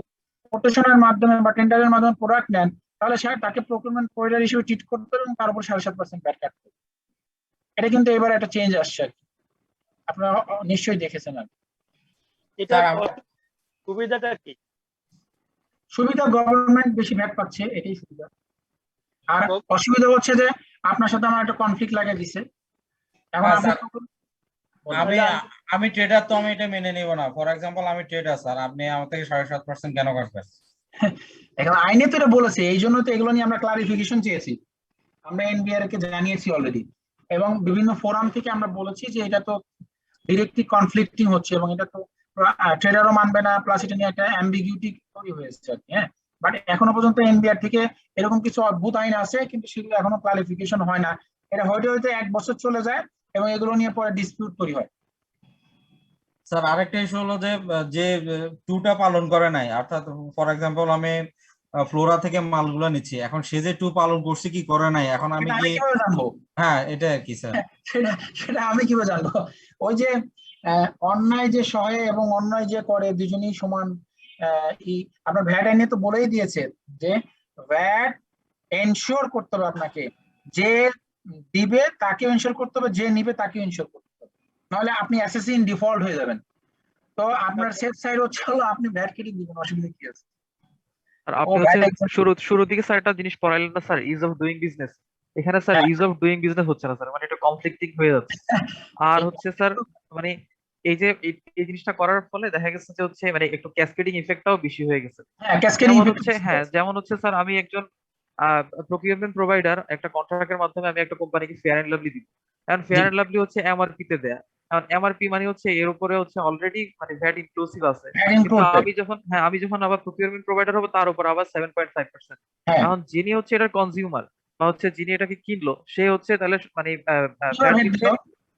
কোটেশনের মাধ্যমে বা টেন্ডারের মাধ্যমে প্রোডাক্ট নেন, তাহলে সে তাকে প্রকুরমেন্ট প্রোভাইডার হিসেবে ট্রিট করতে হবে এবং তার উপর 7.5% ভ্যাট কাটতে হবে। এটা কিন্তু এবার একটা চেঞ্জ আসছে আর কি, আপনারা নিশ্চয়ই দেখেছেন। আর এটা সুবিধাটা কি? সুবিধা গভর্নমেন্ট বেশি ভ্যাট পাচ্ছে, এটাই সুবিধা। আর অসুবিধা হচ্ছে যে আপনার সাথে আমার একটা কনফ্লিক্ট লাগিয়ে দিছে। এখন আমি ট্রেডার, তো আমি এটা মেনে নিব না। ফর এক্সাম্পল আমি ট্রেডার স্যার, আপনি আমার থেকে 7.5% কেন কাটবেন? এখন আইনে তো এটা বলেছে, এই জন্য তো এগুলো নিয়ে আমরা ক্লারিফিকেশন চেয়েছি, আমরা এনবিআর কে জানিয়েছি অলরেডি, এবং বিভিন্ন ফোরাম থেকে আমরা বলেছি যে এটা তো ডিরেক্টলি কনফ্লিক্টিং হচ্ছে এবং এটা তো ট্রেডারও মানবে না, প্লাস এটা নিয়ে একটা অ্যাম্বিগুইটি তৈরি হয়েছে আর কি। হ্যাঁ, বাট এখনো পর্যন্ত এনবিআর থেকে এরকম কিছু অদ্ভুত আইন আছে, কিন্তু সেগুলো এখনো ক্লারিফিকেশন হয় না। এটা হয়তো 1 বছর চলে যায় এবং এগুলো নিয়ে পরে ডিসপিউট তৈরি হয়। স্যার আরেকটা ইস্যু হলো যে 2টা পালন করে নাই, অর্থাৎ ফর এক্সাম্পল আমি ফ্লোরা থেকে মালগুলো নিচ্ছি, এখন সে যে 2 পালন করছে কি করে নাই, এখন আমি কি জানবো? হ্যাঁ, এটা আর কি স্যার। সেটা আমি কিভাবে জানবো? ওই যে অন্যায় যে সহে এবং অন্যায় যে করে দুজনেই সমান। আপনার ভ্যাট আইনে তো বলেই দিয়েছে যে ভ্যাট এনশিওর করতে হবে আপনাকে, যে দিবে তাকে এনশিওর করতে হবে, যে নিবে তাকে এনশিওর করতে হবে, নাহলে আপনি এসএসসি ইন ডিফল্ট হয়ে যাবেন। তো আপনার সেফ সাইড হচ্ছে হলো আপনি ভ্যাট কেটে দিবেন, অসুবিধা কি আছে? আর আপনি হচ্ছে শুরুর দিকে স্যার একটা জিনিস পড়াইলেন না sir, ease of doing business. এখানে sir ease of doing business হচ্ছে না স্যার, মানে এটা কনফ্লিক্টিং হয়ে যাচ্ছে। আর হচ্ছে স্যার মানে এই যে এই জিনিসটা করার ফলে দেখা গেছে যে হচ্ছে মানে একটু ক্যাসকেডিং ইফেক্টটাও বেশি হয়ে গেছে। যেমন হচ্ছে স্যার আমি একজন প্রকিউরমেন্ট প্রোভাইডার, একটা কন্ট্রাক্টের মাধ্যমে আমি একটা কোম্পানিকে ফেয়ার এন্ড লাভলি দিব। এখন ফেয়ার এন্ড লাভলি হচ্ছে এমআরপি তে দেয়া, কারণ এমআরপি মানে হচ্ছে এর উপরে হচ্ছে অলরেডি মানে ভ্যাট ইনক্লুসিভ আছে। কিন্তু আমি যখন আবার প্রকিউরমেন্ট প্রোভাইডার হবে তার উপর আবার 7.5%। এখন যিনি হচ্ছে এটার কনজিউমার বা হচ্ছে যিনি এটাকে কিনলো, সে হচ্ছে তাহলে মানে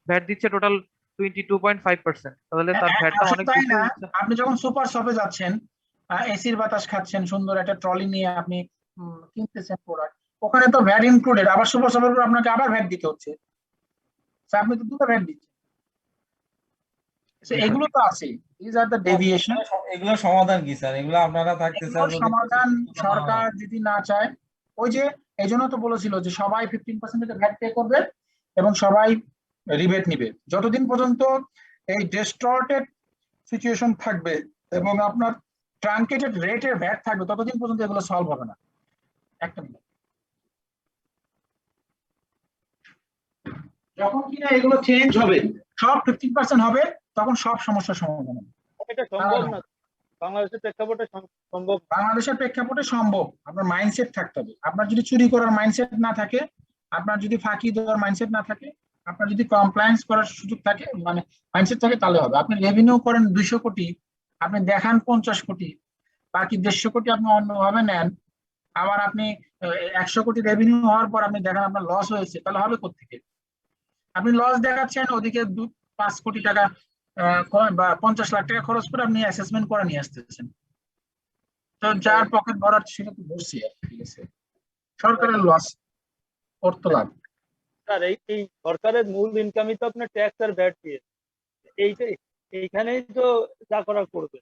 ভ্যাট দিচ্ছে টোটাল 22.5%। তাহলে তার ভ্যাটটা অনেক বেশি হচ্ছে। আপনি যখন সুপার শপে যাচ্ছেন, এসির বাতাস খাচ্ছেন, সুন্দর একটা ট্রলি নিয়ে আপনি কিনতেছেন প্রোডাক্ট, ওখানে তো ভ্যাট ইনক্লুডেড, আবার সুপার শপের উপর আপনাকে আবার ভ্যাট দিতে হচ্ছে, আপনি তো দুটো ভ্যাট দিচ্ছেন। এগুলো তো আছে, দিস আর দ্য ডেভিয়েশন। এগুলো সমাধান কি স্যার? এগুলো আপনারা থাকতে স্যার যদি সমাধান সরকার যদি না চায়, ওই যে এই জন্য তো বলেছিল যে সবাই 15% ভ্যাট পে করবে এবং সবাই রিবেট নিবে। যতদিন পর্যন্ত এই ডিস্টর্টেড সিচুয়েশন থাকবে এবং আপনার ট্রাঙ্কেটেড রেটের ভ্যাট থাকবে, ততদিন পর্যন্ত এগুলো সলভ হবে না। একটা মিনিট, যখন কিনা এগুলো চেঞ্জ হবে, সব 15% হবে, তখন সব সমস্যার সমাধান হবে। এটা সম্ভব না বাংলাদেশের প্রেক্ষাপটে, সম্ভব বাংলাদেশের প্রেক্ষাপটে সম্ভব। আপনার মাইন্ডসেট থাকতে হবে। আপনার যদি চুরি করার মাইন্ডসেট না থাকে, আপনার যদি ফাঁকি দেওয়ার মাইন্ডসেট না থাকে, আপনার যদি কমপ্লায়েন্স করার সুযোগ থাকে, মানে মাইন্ডসেট থাকে, তাহলে হবে। আপনি রেভিনিউ করেন 200 কোটি, আপনি দেখান 50 কোটি, বাকি 150 কোটি আপনি অন্যভাবে নেন, আবার আপনি 100 কোটি রেভিনিউ হওয়ার পর আপনি দেখেন আপনার লস হয়েছে, তাহলে হবে কোত্থেকে? আপনি লস দেখাচ্ছেন, ওদিকে 5 কোটি টাকা বা 50 লাখ টাকা খরচ করে আপনি অ্যাসেসমেন্ট করে নিয়ে আসতেছেন। তো যার পকেট ভরার সেটা তো বসছি, ঠিক আছে, সরকারের লস, অর্থ লাভ। স্যার এই সরকারের মূল ইনকামই তো আপনার ট্যাক্স আর ভ্যাট দিয়ে, এইখানেই তো যা করা করবে।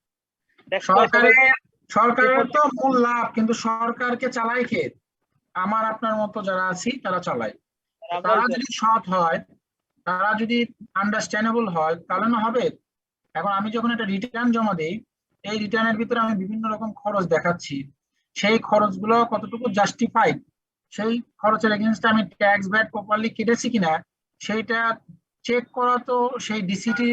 সরকারের তো মূল লাভ, কিন্তু সরকারকে চালায় কে? আমার আপনার মতো যারা আছি তারা চালায়। তারা যদি সৎ হয়, তারা যদি আন্ডারস্ট্যান্ডেবল হয়, তাহলে না হবে। এখন আমি যখন একটা রিটার্ন জমা দিই, এই রিটার্নের ভিতরে আমি বিভিন্ন রকম খরচ দেখাচ্ছি, সেই খরচগুলো কতটুকু জাস্টিফাইড, সেই খরচের এগেইনস্টে আমি ট্যাক্স ভ্যাট প্রপারলি কেটেছি কিনা, সেইটা চেক করা তো সেই ডিসিটি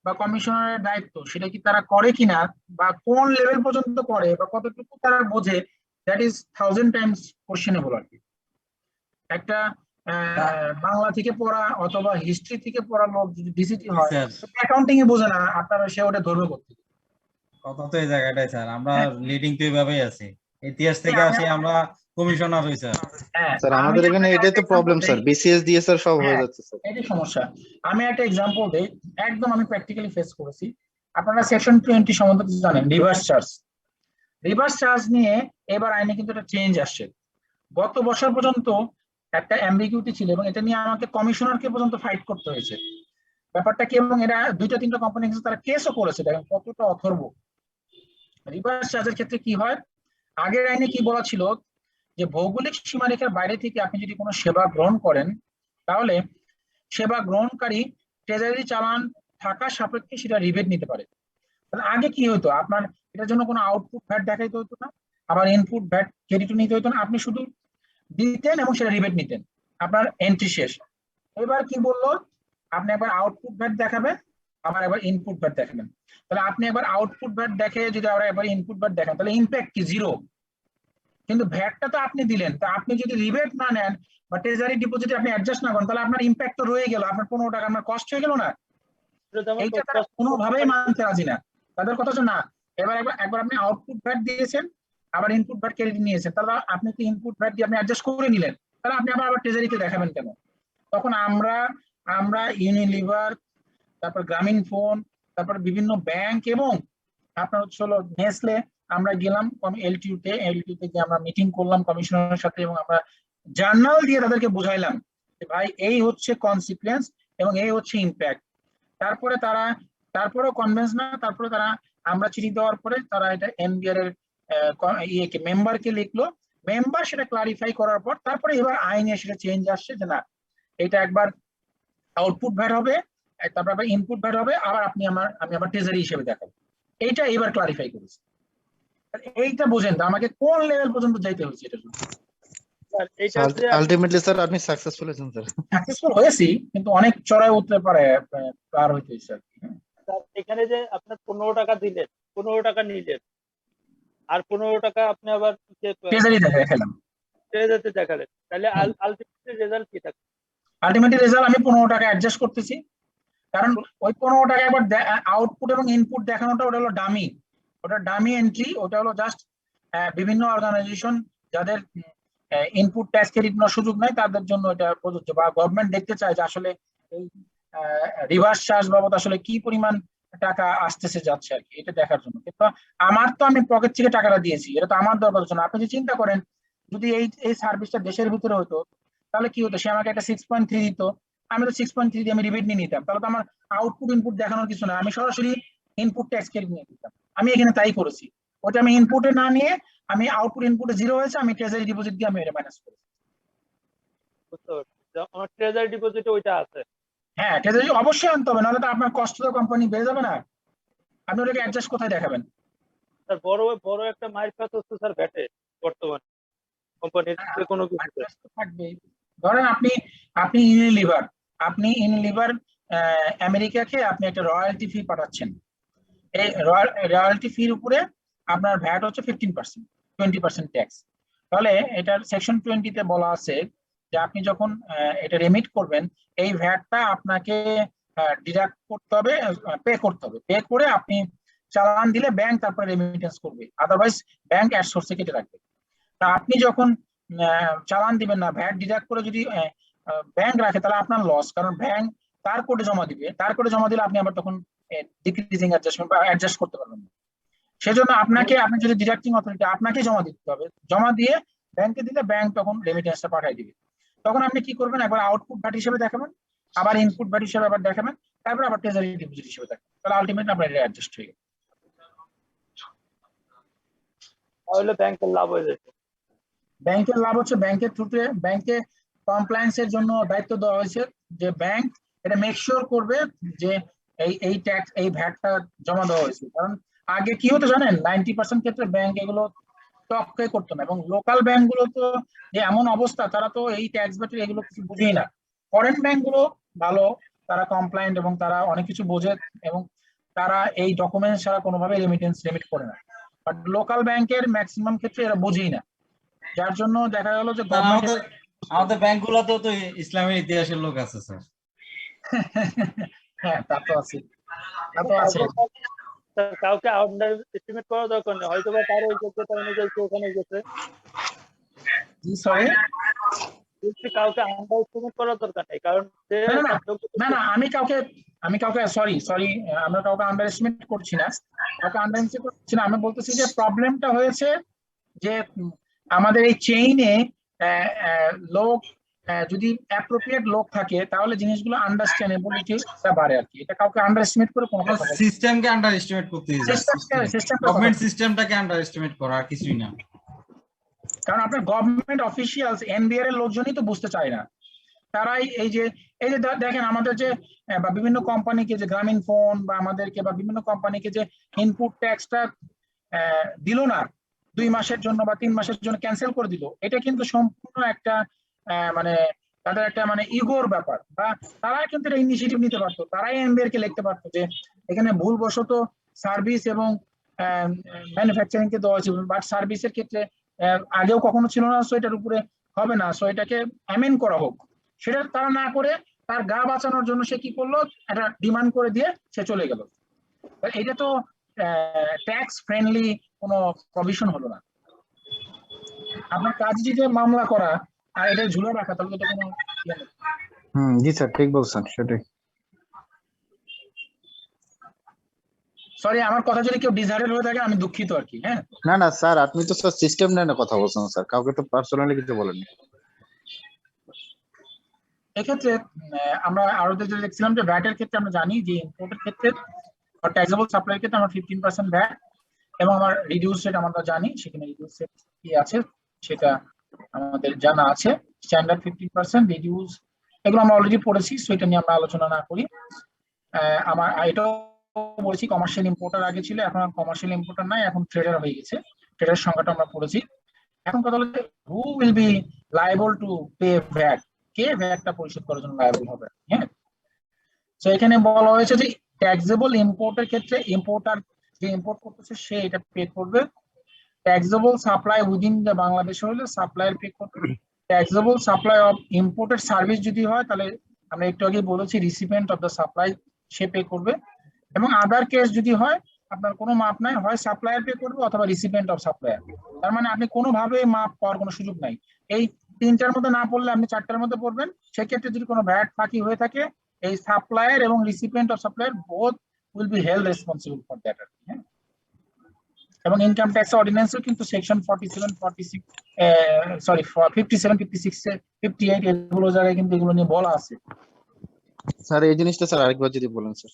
বা কমিশনারের দায়িত্ব। সেটা কি তারা করে কিনা, বা কোন লেভেল পর্যন্ত করে, বা কতটুকু তারা বোঝে, দ্যাট ইজ 1000 টাইমস কোশ্চেনেবল আর কি। একটা বাংলা থেকে পড়া অথবা হিস্ট্রি থেকে পড়া লোক যদি ডিসিটি হয়, অ্যাকাউন্টিং এ বোঝে না, আপনারা সে ওটা ধরবে করতে। কথা তো এই জায়গাটাই স্যার, আমরা লিডিং তো এইভাবেই আছি, ইতিহাস থেকে আসি আমরা কমিশনার হই স্যার। স্যার আমাদের এখানে এটাই তো প্রবলেম স্যার, বিসিএস দিয়ে স্যার সব হয়ে যাচ্ছে স্যার। এটাই সমস্যা। আমি একটা एग्जांपल দেই, একদম আমি প্র্যাকটিক্যালি ফেস করেছি। আপনারা সেকশন 20 সম্বন্ধে জানেন, রিভার্স চার্জ। রিভার্স চার্জ নিয়ে এবার আইনে কিন্তু একটা চেঞ্জ আসছে। গত বছর পর্যন্ত একটা অ্যাম্বিগুইটি ছিল এবং এটা নিয়ে আমাকে কমিশনারকে পর্যন্ত ফাইট করতে হয়েছে। ব্যাপারটা কি, এবং এরা 2-3টা কোম্পানি তারা কেসও করেছে, দেখেন কতটা অথর্ব। রিভার্স চার্জের ক্ষেত্রে কি হয়, আগের আইনে কি বলা ছিল যে ভৌগোলিক সীমারেখার বাইরে থেকে আপনি যদি কোনো সেবা গ্রহণ করেন, তাহলে সেবা গ্রহণকারী ট্রেজারি চালান থাকা সাপেক্ষে সেটা রিবেট নিতে পারে। তাহলে আগে কি হতো, আপনার এটার জন্য কোনো আউটপুট ভ্যাট দেখাইতে হতো না, আবার ইনপুট ভ্যাট ক্রেডিটও নিতে হতো না, আপনি শুধু দিতেন এবং সেটা রিবেট নিতেন, আপনার এন্ট্রি শেষ। এবার কি বললো, আপনি একবার আউটপুট ভ্যাট দেখাবেন, আবার একবার ইনপুট ভ্যাট দেখাবেন। তাহলে আপনি একবার আউটপুট ভ্যাট দেখে যদি আবার একবার ইনপুট ভ্যাট দেখান, তাহলে ইম্প্যাক্ট কি? জিরো। কিন্তু ভ্যাটটা তো আপনি দিলেন, তা আপনি যদি রিবেট না নেন বা ট্রেজারি ডিপোজিটে আপনি অ্যাডজাস্ট না করেন, তাহলে আপনার ইম্প্যাক্ট তো রয়ে গেল, আপনার 15 টাকা আপনার কস্ট হয়ে গেল না। এইটা তারা কোনোভাবেই মানতে রাজি না। তাদের কথা হচ্ছে না, এবার একবার আপনি আউটপুট ভ্যাট দিয়েছেন, আবার ইনপুট ভ্যাট ক্রেডিট নিয়েছেন, তাহলে আপনি তো ইনপুট ভ্যাট দিয়ে আপনি অ্যাডজাস্ট করে নিলেন, তাহলে আপনি আবার ট্রেজারিতে দেখাবেন কেন? তখন আমরা ইউনিলিভার, তারপর গ্রামীণ ফোন, তারপর বিভিন্ন ব্যাংক এবং আপনার হচ্ছে হলো নেসলে, আমরা গেলাম এলটিইউতে গিয়ে আমরা মিটিং করলাম কমিশনারের সাথে এবং আমরা জার্নাল দিয়ে তাদেরকে বুঝাইলাম যে ভাই এই হচ্ছে কনসিকুয়েন্স এবং এই হচ্ছে ইম্প্যাক্ট। তারপরেও কনভিন্স না, তারপরে তারা, আমরা চিঠি দেওয়ার পরে তারা এটা এনবিআর এর মেম্বারকে লিখলো, মেম্বার সেটা ক্লারিফাই করার পর তারপরে এবার আইনে সেটা চেঞ্জ আসছে যে না, এটা একবার আউটপুট ভ্যাট হবে, তারপর আবার ইনপুট ভ্যাট হবে, আবার আমি আমার ট্রেজারি হিসেবে দেখাবো। এইটা এবার ক্লারিফাই করেছে। এইটা বোঝেন তো আমাকে কোন লেভেল পর্যন্ত যাইতে হয়েছে এটার জন্য। আলটিমেটলি স্যার আপনি সাকসেসফুল হয়েছেন স্যার। সাকসেসফুল হয়েছি, কিন্তু অনেক চড়াই উঠতে পারে পার হইতে স্যার। এখানে যে আপনার 15 টাকা দিলেন, 15 টাকা নিলেন, আর 15 টাকা আপনি আবার ট্রেজারি দেখালাম, ট্রেজারিতে দেখালেন, তাহলে আলটিমেটলি রেজাল্ট কি থাকে? আলটিমেটলি রেজাল্ট আমি 15 টাকা অ্যাডজাস্ট করতেছি, কারণ ওই 15 টাকা একবার আউটপুট এবং ইনপুট দেখানোটা ওটা হলো ডামি, ওটা ডামি এন্ট্রি, ওটা হলো জাস্ট বিভিন্ন অর্গানাইজেশন যাদের ইনপুট ট্যাক্স ক্রেডিট নেওয়ার সুযোগ নাই তাদের জন্য এটা প্রযোজ্য, বা গভর্নমেন্ট দেখতে চায় যে আসলে এই রিভার্স চার্জ বাবদ আসলে কি পরিমাণ টাকা আসতেছে যাচ্ছে আর কি, এটা দেখার জন্য। কিন্তু আমি পকেট থেকে টাকাটা দিয়েছি, এটা তো আমার দরকার হচ্ছে না। আপনি যে চিন্তা করেন যদি এই সার্ভিসটা দেশের ভিতরে হতো তাহলে কি হতো, সে আমাকে একটা 6.3 দিত, আমি তো 6.3 দিয়ে আমি রিবেট নিয়ে নিতাম, তাহলে তো আমার আউটপুট ইনপুট দেখানোর কিছু না, আমি সরাসরি ইনপুট ট্যাক্স ক্রেডিট নিয়ে নিতাম। আমি এখানে তাই করেছি, ওটা আমি ইনপুটে না নিয়ে আমি আউটপুট ইনপুটে 0 হয়েছে, আমি ট্রেজারি ডিপোজিট দিয়ে আমি এটা মাইনাস করেছি। বুঝতে পারছি, আমার ট্রেজারি ডিপোজিটে ওইটা আছে। হ্যাঁ, ট্রেজারি অবশ্যই আনতে হবে, নাহলে তো আপনার কষ্ট তো কোম্পানি বেড়ে যাবে না। আপনি ওটাকে অ্যাডজাস্ট কোথায় দেখাবেন? স্যার বড় একটা মাইর খাত হচ্ছে স্যার ভ্যাটে বর্তমানে কোম্পানির যে কোনো কিছুতে থাকবে। ধরেন আপনি ইউনিলিভার আমেরিকাকে আপনি একটা রয়্যালটি ফি পাঠাচ্ছেন, এই রয়্যালটি ফির উপরে আপনার ভ্যাট হচ্ছে 15%, 20% ট্যাক্স। তাহলে এটার সেকশন 20 তে বলা আছে যে আপনি যখন এটা রেমিট করবেন, এই ভ্যাটটা আপনাকে ডিডাক্ট করতে হবে, পে করতে হবে, পে করে আপনি চালান দিলে ব্যাংক তারপরে রেমিটেন্স করবে, আদারওয়াইজ ব্যাংক অ্যাট সোর্সে কেটে রাখবে। তা আপনি যখন চালান দিবেন না, ভ্যাট ডিডাক্ট করে যদি ব্যাংক রাখে তাহলে আপনার লস, কারণ ব্যাংক তার কোডে জমা দিবে, তার কোডে জমা দিলে আপনি আবার তখন ডিক্রিজিং অ্যাডজাস্টমেন্ট বা অ্যাডজাস্ট করতে পারবেন না। সেজন্য আপনি যদি ডিডাক্টিং অথরিটি আপনাকে জমা দিতে হবে, জমা দিয়ে ব্যাংকে দিলে ব্যাংক তখন রেমিটেন্সটা পাঠিয়ে দিবে। তখন আপনি কি করবেন, একবার আউটপুট ভ্যাট হিসেবে দেখাবেন, আবার ইনপুট ভ্যাট হিসেবে আবার দেখাবেন, তারপর আবার ট্রেজারি ডিপোজিট হিসেবে দেখাবেন, তাহলে আলটিমেটলি আপনার এটা অ্যাডজাস্ট হয়ে গেল। তাহলে ব্যাংকের লাভ হয়ে যেত। ব্যাংকের লাভ হচ্ছে ব্যাংকের থ্রুতে ব্যাংকে কমপ্লায়েন্সের জন্য দায়িত্ব দেওয়া হয়েছে যে ব্যাংক এটা মেক শিওর করবে যে এই ট্যাক্স এই ভ্যাটটা জমা দেওয়া হয়েছে। কারণ আগে কি হতো জানেন, 90% ক্ষেত্রে ব্যাংক এগুলো টককে করতো না, এবং লোকাল ব্যাংক গুলো তো যে এমন অবস্থা, তারা তো এই ট্যাক্স ভ্যাট এগুলো কিছু বুঝেই না। ফরেন ব্যাংক গুলো ভালো, তারা কমপ্লায়েন্ট এবং তারা অনেক কিছু বোঝে, এবং তারা এই ডকুমেন্টস ছাড়া কোনোভাবে রেমিট করে না। বাট লোকাল ব্যাংকের ম্যাক্সিমাম ক্ষেত্রে এরা বুঝেই না, যার জন্য দেখা গেল যে আমাদের ব্যাংকগুলোতেও তো ইসলামের ইতিহাসের লোক আছে স্যার। হ্যাঁ, তা তো আছে, তা তো আছে। কাউকে আন্ডার এস্টিমেট করা দরকার নেই, হয়তো বা তার ওই যোগ্যতা অনুযায়ী ওখানে গেছে। সরি, কাউকে আন্ডার এস্টিমেট করার দরকার নেই, কারণ না আমি কাউকে সরি আমরা কাউকে আন্ডার এস্টিমেট করছি না, আমি বলতেছি যে প্রবলেমটা হয়েছে যে আমাদের এই চেইনে লোক যদি অ্যাপ্রোপ্রিয়েট লোক থাকে তাহলে জিনিসগুলো আন্ডারস্ট্যান্ডেবিলিটিটা বাড়ে আর কি। এটা কাউকে আন্ডার এস্টিমেট করে কোনো কথা বলছি, সিস্টেমকে আন্ডার এস্টিমেট করতে গভর্নমেন্ট সিস্টেমটাকে আন্ডার এস্টিমেট করা আর কিছুই না। কারণ আপনার গভর্নমেন্ট অফিসিয়ালস এনবিআর এর লোকজনই তো বুঝতে চায় না, তারাই এই যে দেখেন আমাদের যে বা বিভিন্ন কোম্পানিকে যে গ্রামীণ ফোন বা আমাদেরকে বা বিভিন্ন কোম্পানিকে যে ইনপুট ট্যাক্সটা দিল না 2 মাসের জন্য বা 3 মাসের জন্য ক্যান্সেল করে দিল, এটা কিন্তু সম্পূর্ণ একটা মানে তাদের একটা মানে ইগোর ব্যাপার, বা তারা কিন্তু এটা ইনিশিয়েটিভ নিতে পারতো, তারাই এনবিআর কে লিখতে পারতো যে এখানে ভুলবশত সার্ভিস এবং ম্যানুফ্যাকচারিং কে দেওয়া হয়েছে, বাট সার্ভিসের ক্ষেত্রে আগেও কখনো ছিল না, সো এটার উপরে হবে না, সো এটাকে অ্যামেন্ড করা হোক। সেটা তারা না করে তার গা বাঁচানোর জন্য সে কি করলো, একটা ডিমান্ড করে দিয়ে সে চলে গেল। এটা তো ট্যাক্স ফ্রেন্ডলি কোনো প্রভিশন হলো না। আপনার কাজ যদি মামলা করা আর এটা ঝুলে রাখা, তাহলে তো কোনো জি স্যার, ঠিক বলছেন, সেটাই। সরি, আমার কথা যদি কেউ ডিসহার্টেড হয়ে থাকে আমি দুঃখিত আর কি। হ্যাঁ, না স্যার, আপনি তো স্যার সিস্টেম নিয়ে কথা বলছেন স্যার, কাউকে তো পার্সোনালি কিছু বলেননি। এক্ষেত্রে আমরা আরো যেটা দেখছিলাম যে ভ্যাটের ক্ষেত্রে আমরা জানি যে ইম্পোর্টের ক্ষেত্রে ট্যাক্সেবল সাপ্লাইয়ের ক্ষেত্রে আমরা 15% ভ্যাট, এবং আমার রিডিউস রেট আমরা জানি, সেখানে রিডিউস রেট কি আছে সেটা আমাদের জানা আছে, স্ট্যান্ডার্ড 15%, রিডিউস, এগুলো আমরা অলরেডি পড়েছি, সো এটা নিয়ে আমরা আলোচনা না করি। আমার এটাও বলেছি কমার্শিয়াল ইম্পোর্টার আগে ছিল, এখন কমার্শিয়াল ইম্পোর্টার নাই, এখন ট্রেডার হয়ে গেছে, ট্রেডার সংখ্যাটা আমরা পড়েছি। এখন কথা হলো who will be liable to pay VAT, কে ভ্যাটটা পরিশোধ করার জন্য লায়েবল হবে। হ্যাঁ, তো এখানে বলা হয়েছে যে ট্যাক্সেবল ইম্পোর্টের ক্ষেত্রে ইম্পোর্টার যে ইম্পোর্ট করতেছে সে এটা পে করবে, taxable supply within the Bangladesh হলে সাপ্লায়ার পে করবে, taxable supply of imported service যদি হয় তাহলে আমরা একটু আগে বলেছি recipient of the supply say pay করবে, এবং আদার কেস যদি হয় আপনার কোনো মাপ নাই, হয় সাপ্লায়ার পে করবে অথবা রিসিপিয়েন্ট অফ সাপ্লায়ার। তার মানে আপনি কোনোভাবে মাপ পাওয়ার কোনো সুযোগ নাই, এই 3টার মধ্যে না পড়লে আপনি 4টার মধ্যে পড়বেন। সেক্ষেত্রে যদি কোনো ভ্যাট ফাঁকি হয়ে থাকে, এই সাপ্লায়ার এবং recipient of supplier both will be held responsible for that. এবং ইনকাম ট্যাক্স অর্ডিন্যান্সও কিন্তু সেকশন 47 46 সরি 57 56 58 এগুলো জায়গায় কিন্তু এগুলো নিয়ে বলা আছে। স্যার এই জিনিসটা স্যার আরেকবার যদি বলেন স্যার।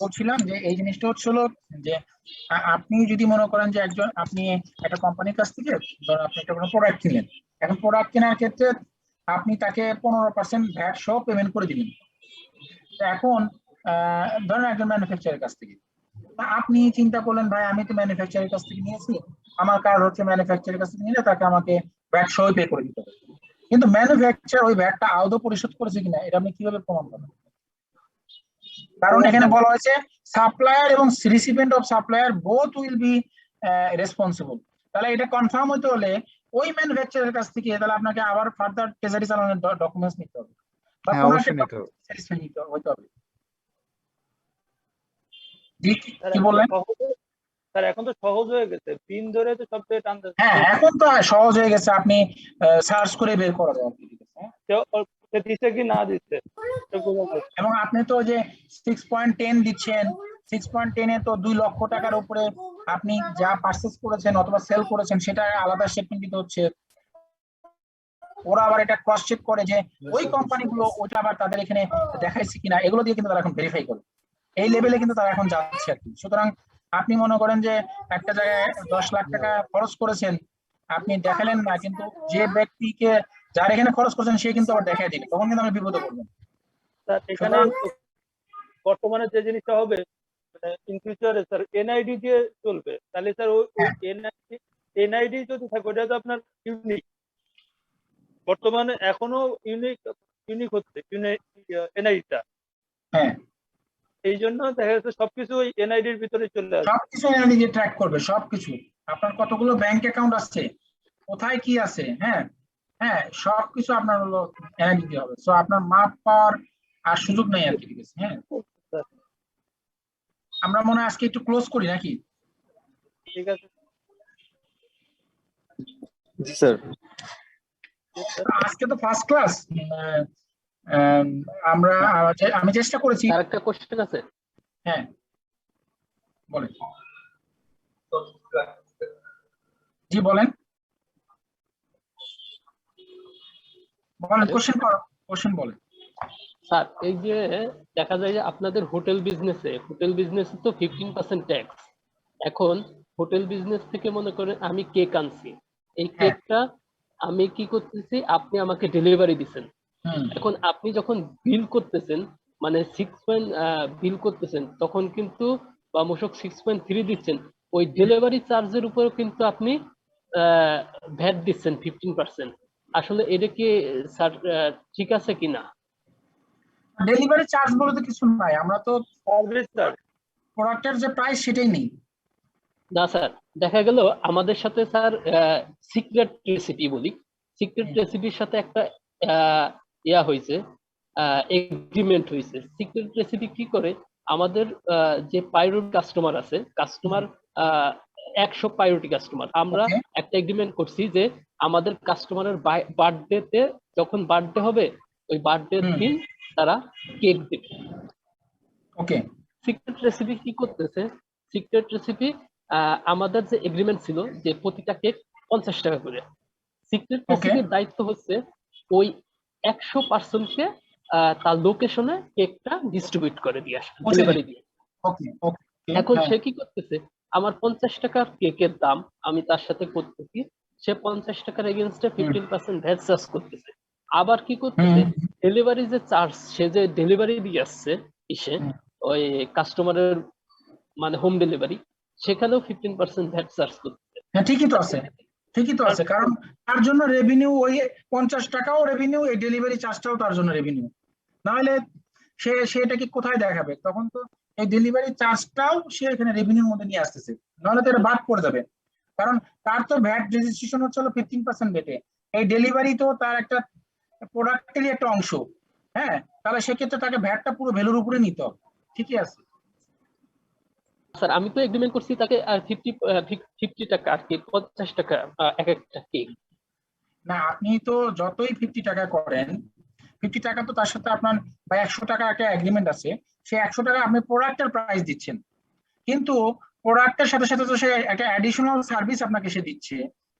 বলছিলাম যে এই জিনিসটা হচ্ছিল যে আপনি যদি মনে করেন যে একজন আপনি একটা কোম্পানির কাছ থেকে ধরুন আপনি একটা কোনো প্রোডাক্ট কিনলেন, এখন প্রোডাক্ট কেনার ক্ষেত্রে আপনি তাকে 15% ভ্যাট সহ পেমেন্ট করে দিলেন। এখন ধরেন একজন ম্যানুফ্যাকচারের কাছ থেকে আপনি চিন্তা করলেন ভাই আমি তো ম্যানুফ্যাকচারের কাছ থেকে নিয়েছি, আমার কাজ হচ্ছে ম্যানুফ্যাকচারের কাছ থেকে নিলে তাকে আমাকে ভ্যাট সহ পে করে দিতে হবে, কিন্তু ম্যানুফ্যাকচার ওই ভ্যাটটা আদৌ পরিশোধ করেছে কিনা এটা আপনি কিভাবে প্রমাণ করবেন? কারণ এখানে বলা হয়েছে সাপ্লায়ার এবং recipient of supplier both will be responsible. তাহলে এটা কনফার্ম হতে হলে ওই ম্যানুফ্যাকচারের কাছ থেকে তাহলে আপনাকে আবার ফার্দার ট্রেজারি চালানোর ডকুমেন্টস নিতে হবে বা হ্যাঁ, কোনো অবশ্যই একটা নিতে হবে। স্যাটিসফাই হতে হবে। কি বললেন? স্যার এখন তো সহজ হয়ে গেছে, পিন ধরে তো সব থেকে টানতে। হ্যাঁ এখন তো সহজ হয়ে গেছে, আপনি সার্চ করে বের করা যায় আর কি, ঠিক আছে? সে দিচ্ছে কি না দিচ্ছে। এবং আপনি তো যে 6.10 দিচ্ছেন, 6.10 এ তো 2 লক্ষ টাকার উপরে আপনি যা পারচেজ করেছেন অথবা সেল করেছেন সেটা আলাদা স্টেটমেন্ট দিতে হচ্ছে। ওরা আবার এটা ক্রস চেক করে যে ওই কোম্পানিগুলো ওটা আবার তাদের এখানে দেখাইছে কিনা, এগুলো দিয়ে কিন্তু তারা এখন ভেরিফাই করে। এই লেভেলে কিন্তু তারা এখন যাচ্ছে আর কি। সুতরাং আপনি মনে করেন যে একটা জায়গায় 10 লাখ টাকা খরচ করেছেন, আপনি দেখালেন না, কিন্তু যে ব্যক্তিকে যার এখানে খরচ করেছেন সে কিন্তু আবার দেখাই দিলেন, তখন কিন্তু আমি বিপদে পড়বেন। স্যার এখানে বর্তমানে যে জিনিসটা হবে মানে ইন ফিউচারে স্যার এনআইডি দিয়ে চলবে, তাহলে স্যার ওই এনআইডি যদি থাকে ওটা তো আপনার ইউনিক, বর্তমানে এখনো ইউনিক হচ্ছে এনআইডিটা। হ্যাঁ এই জন্য দেখা যাচ্ছে সবকিছু ওই এনআইডির ভিতরে চলে আসবে, সবকিছু এনআইডি দিয়ে ট্র্যাক করবে, সবকিছু আপনার কতগুলো ব্যাংক অ্যাকাউন্ট আছে, কোথায় কি আছে, হ্যাঁ হ্যাঁ সবকিছু আপনার হলো এনআইডি দিয়ে হবে। সো আপনার মাপ পাওয়ার আর সুযোগ নেই আর কি, ঠিক আছে? হ্যাঁ আমরা মনে হয় আজকে একটু ক্লোজ করি নাকি? ঠিক আছে জি স্যার। আজকে তো ফার্স্ট ক্লাস, আমরা আমি চেষ্টা করেছি। আরেকটা কোশ্চেন আছে। হ্যাঁ বলেন। জি বলেন বলেন, কোশ্চেন বলেন। স্যার এই যে দেখা যায় যে আপনাদের হোটেল বিজনেসে তো 15% ট্যাক্স। এখন হোটেল বিজনেস থেকে মনে করেন আমি কেক আনছি, এই কেকটা আমি কি করতেছি, আপনি আমাকে ডেলিভারি দিচ্ছেন। এখন আপনি যখন বিল করতেছেন মানে 6 বিল করতেছেন তখন কিন্তু বা মোশক 6.3 দিচ্ছেন, ওই ডেলিভারি চার্জের উপর কিন্তু আপনি ভ্যাট দিচ্ছেন 15%। আসলে এটা কি স্যার ঠিক আছে কিনা? ডেলিভারি চার্জ বলতে কিছু নাই, আমরা তো সার্ভিস চার্জ প্রোডাক্টের যে প্রাইস সেটাই নেই। না স্যার, দেখা গেল আমাদের সাথে স্যার সিক্রেট রেসিপি বলি, সিক্রেট রেসিপির সাথে একটা ইয়া হয়েছে, এগ্রিমেন্ট হয়েছে। সিক্রেট রেসিপি কি করে, আমাদের যে প্রায়োরিটি কাস্টমার আছে, কাস্টমার 100 প্রায়োরিটি কাস্টমার, আমরা একটা এগ্রিমেন্ট করছি যে আমাদের কাস্টমারের বার্থডেতে যখন বার্থডে হবে ওই বার্থডের দিন তারা কেক দেবে। ওকে, সিক্রেট রেসিপি কি করতেছে, সিক্রেট রেসিপি আমাদের যে এগ্রিমেন্ট ছিল যে প্রতিটা কেক 50 টাকা করে, সিক্রেট রেসিপির দায়িত্ব হচ্ছে ওই 100% কে তার লোকেশনে কেকটা ডিস্ট্রিবিউট করে দিয়ে আসা, ডেলিভারি দিয়ে। এখন সে কি করতেছে, আমার 50 টাকার কেকের দাম আমি তার সাথে করতেছি, সে 50 টাকার এগেইনস্টে 15% ভ্যাট চার্জ করতেছে। আবার কি করতেছে, ডেলিভারি যে চার্জ সে যে ডেলিভারি দিয়ে আসছে এসে ওই কাস্টমারের মানে হোম ডেলিভারি, সেখানেও 15% ভ্যাট চার্জ করতেছে। হ্যাঁ ঠিকই তো আছে, কারণ তার জন্য রেভিনিউ ওই 50 টাকাও রেভিনিউ, এই ডেলিভারি চার্জটাও তার জন্য রেভিনিউ, নাহলে সেটা কি কোথায় দেখাবে? তখন তো এই ডেলিভারি চার্জটাও সে এখানে রেভিনিউর মধ্যে নিয়ে আসতেছে, নাহলে তো এটা বাদ পড়ে যাবে। কারণ তার তো ভ্যাট রেজিস্ট্রেশন হচ্ছে 15% ভ্যাটে, এই ডেলিভারি তো তার একটা প্রোডাক্টেরই একটা অংশ। হ্যাঁ তাহলে সেক্ষেত্রে তাকে ভ্যাটটা পুরো ভ্যালুর উপরে নিতে হবে। ঠিকই আছে স্যার, আমি তো এগ্রিমেন্ট করছি তাকে 50 টাকা আর কি, 50 টাকা এক একটা কেক। না আপনি তো যতই 50 টাকা করেন, 50 টাকা তো তার সাথে আপনার বা 100 টাকা একটা এগ্রিমেন্ট আছে, সেই 100 টাকা আপনি প্রোডাক্টের প্রাইস দিচ্ছেন, কিন্তু প্রোডাক্টের সাথে সাথে তো সে একটা অ্যাডিশনাল সার্ভিস আপনাকে সে দিচ্ছে।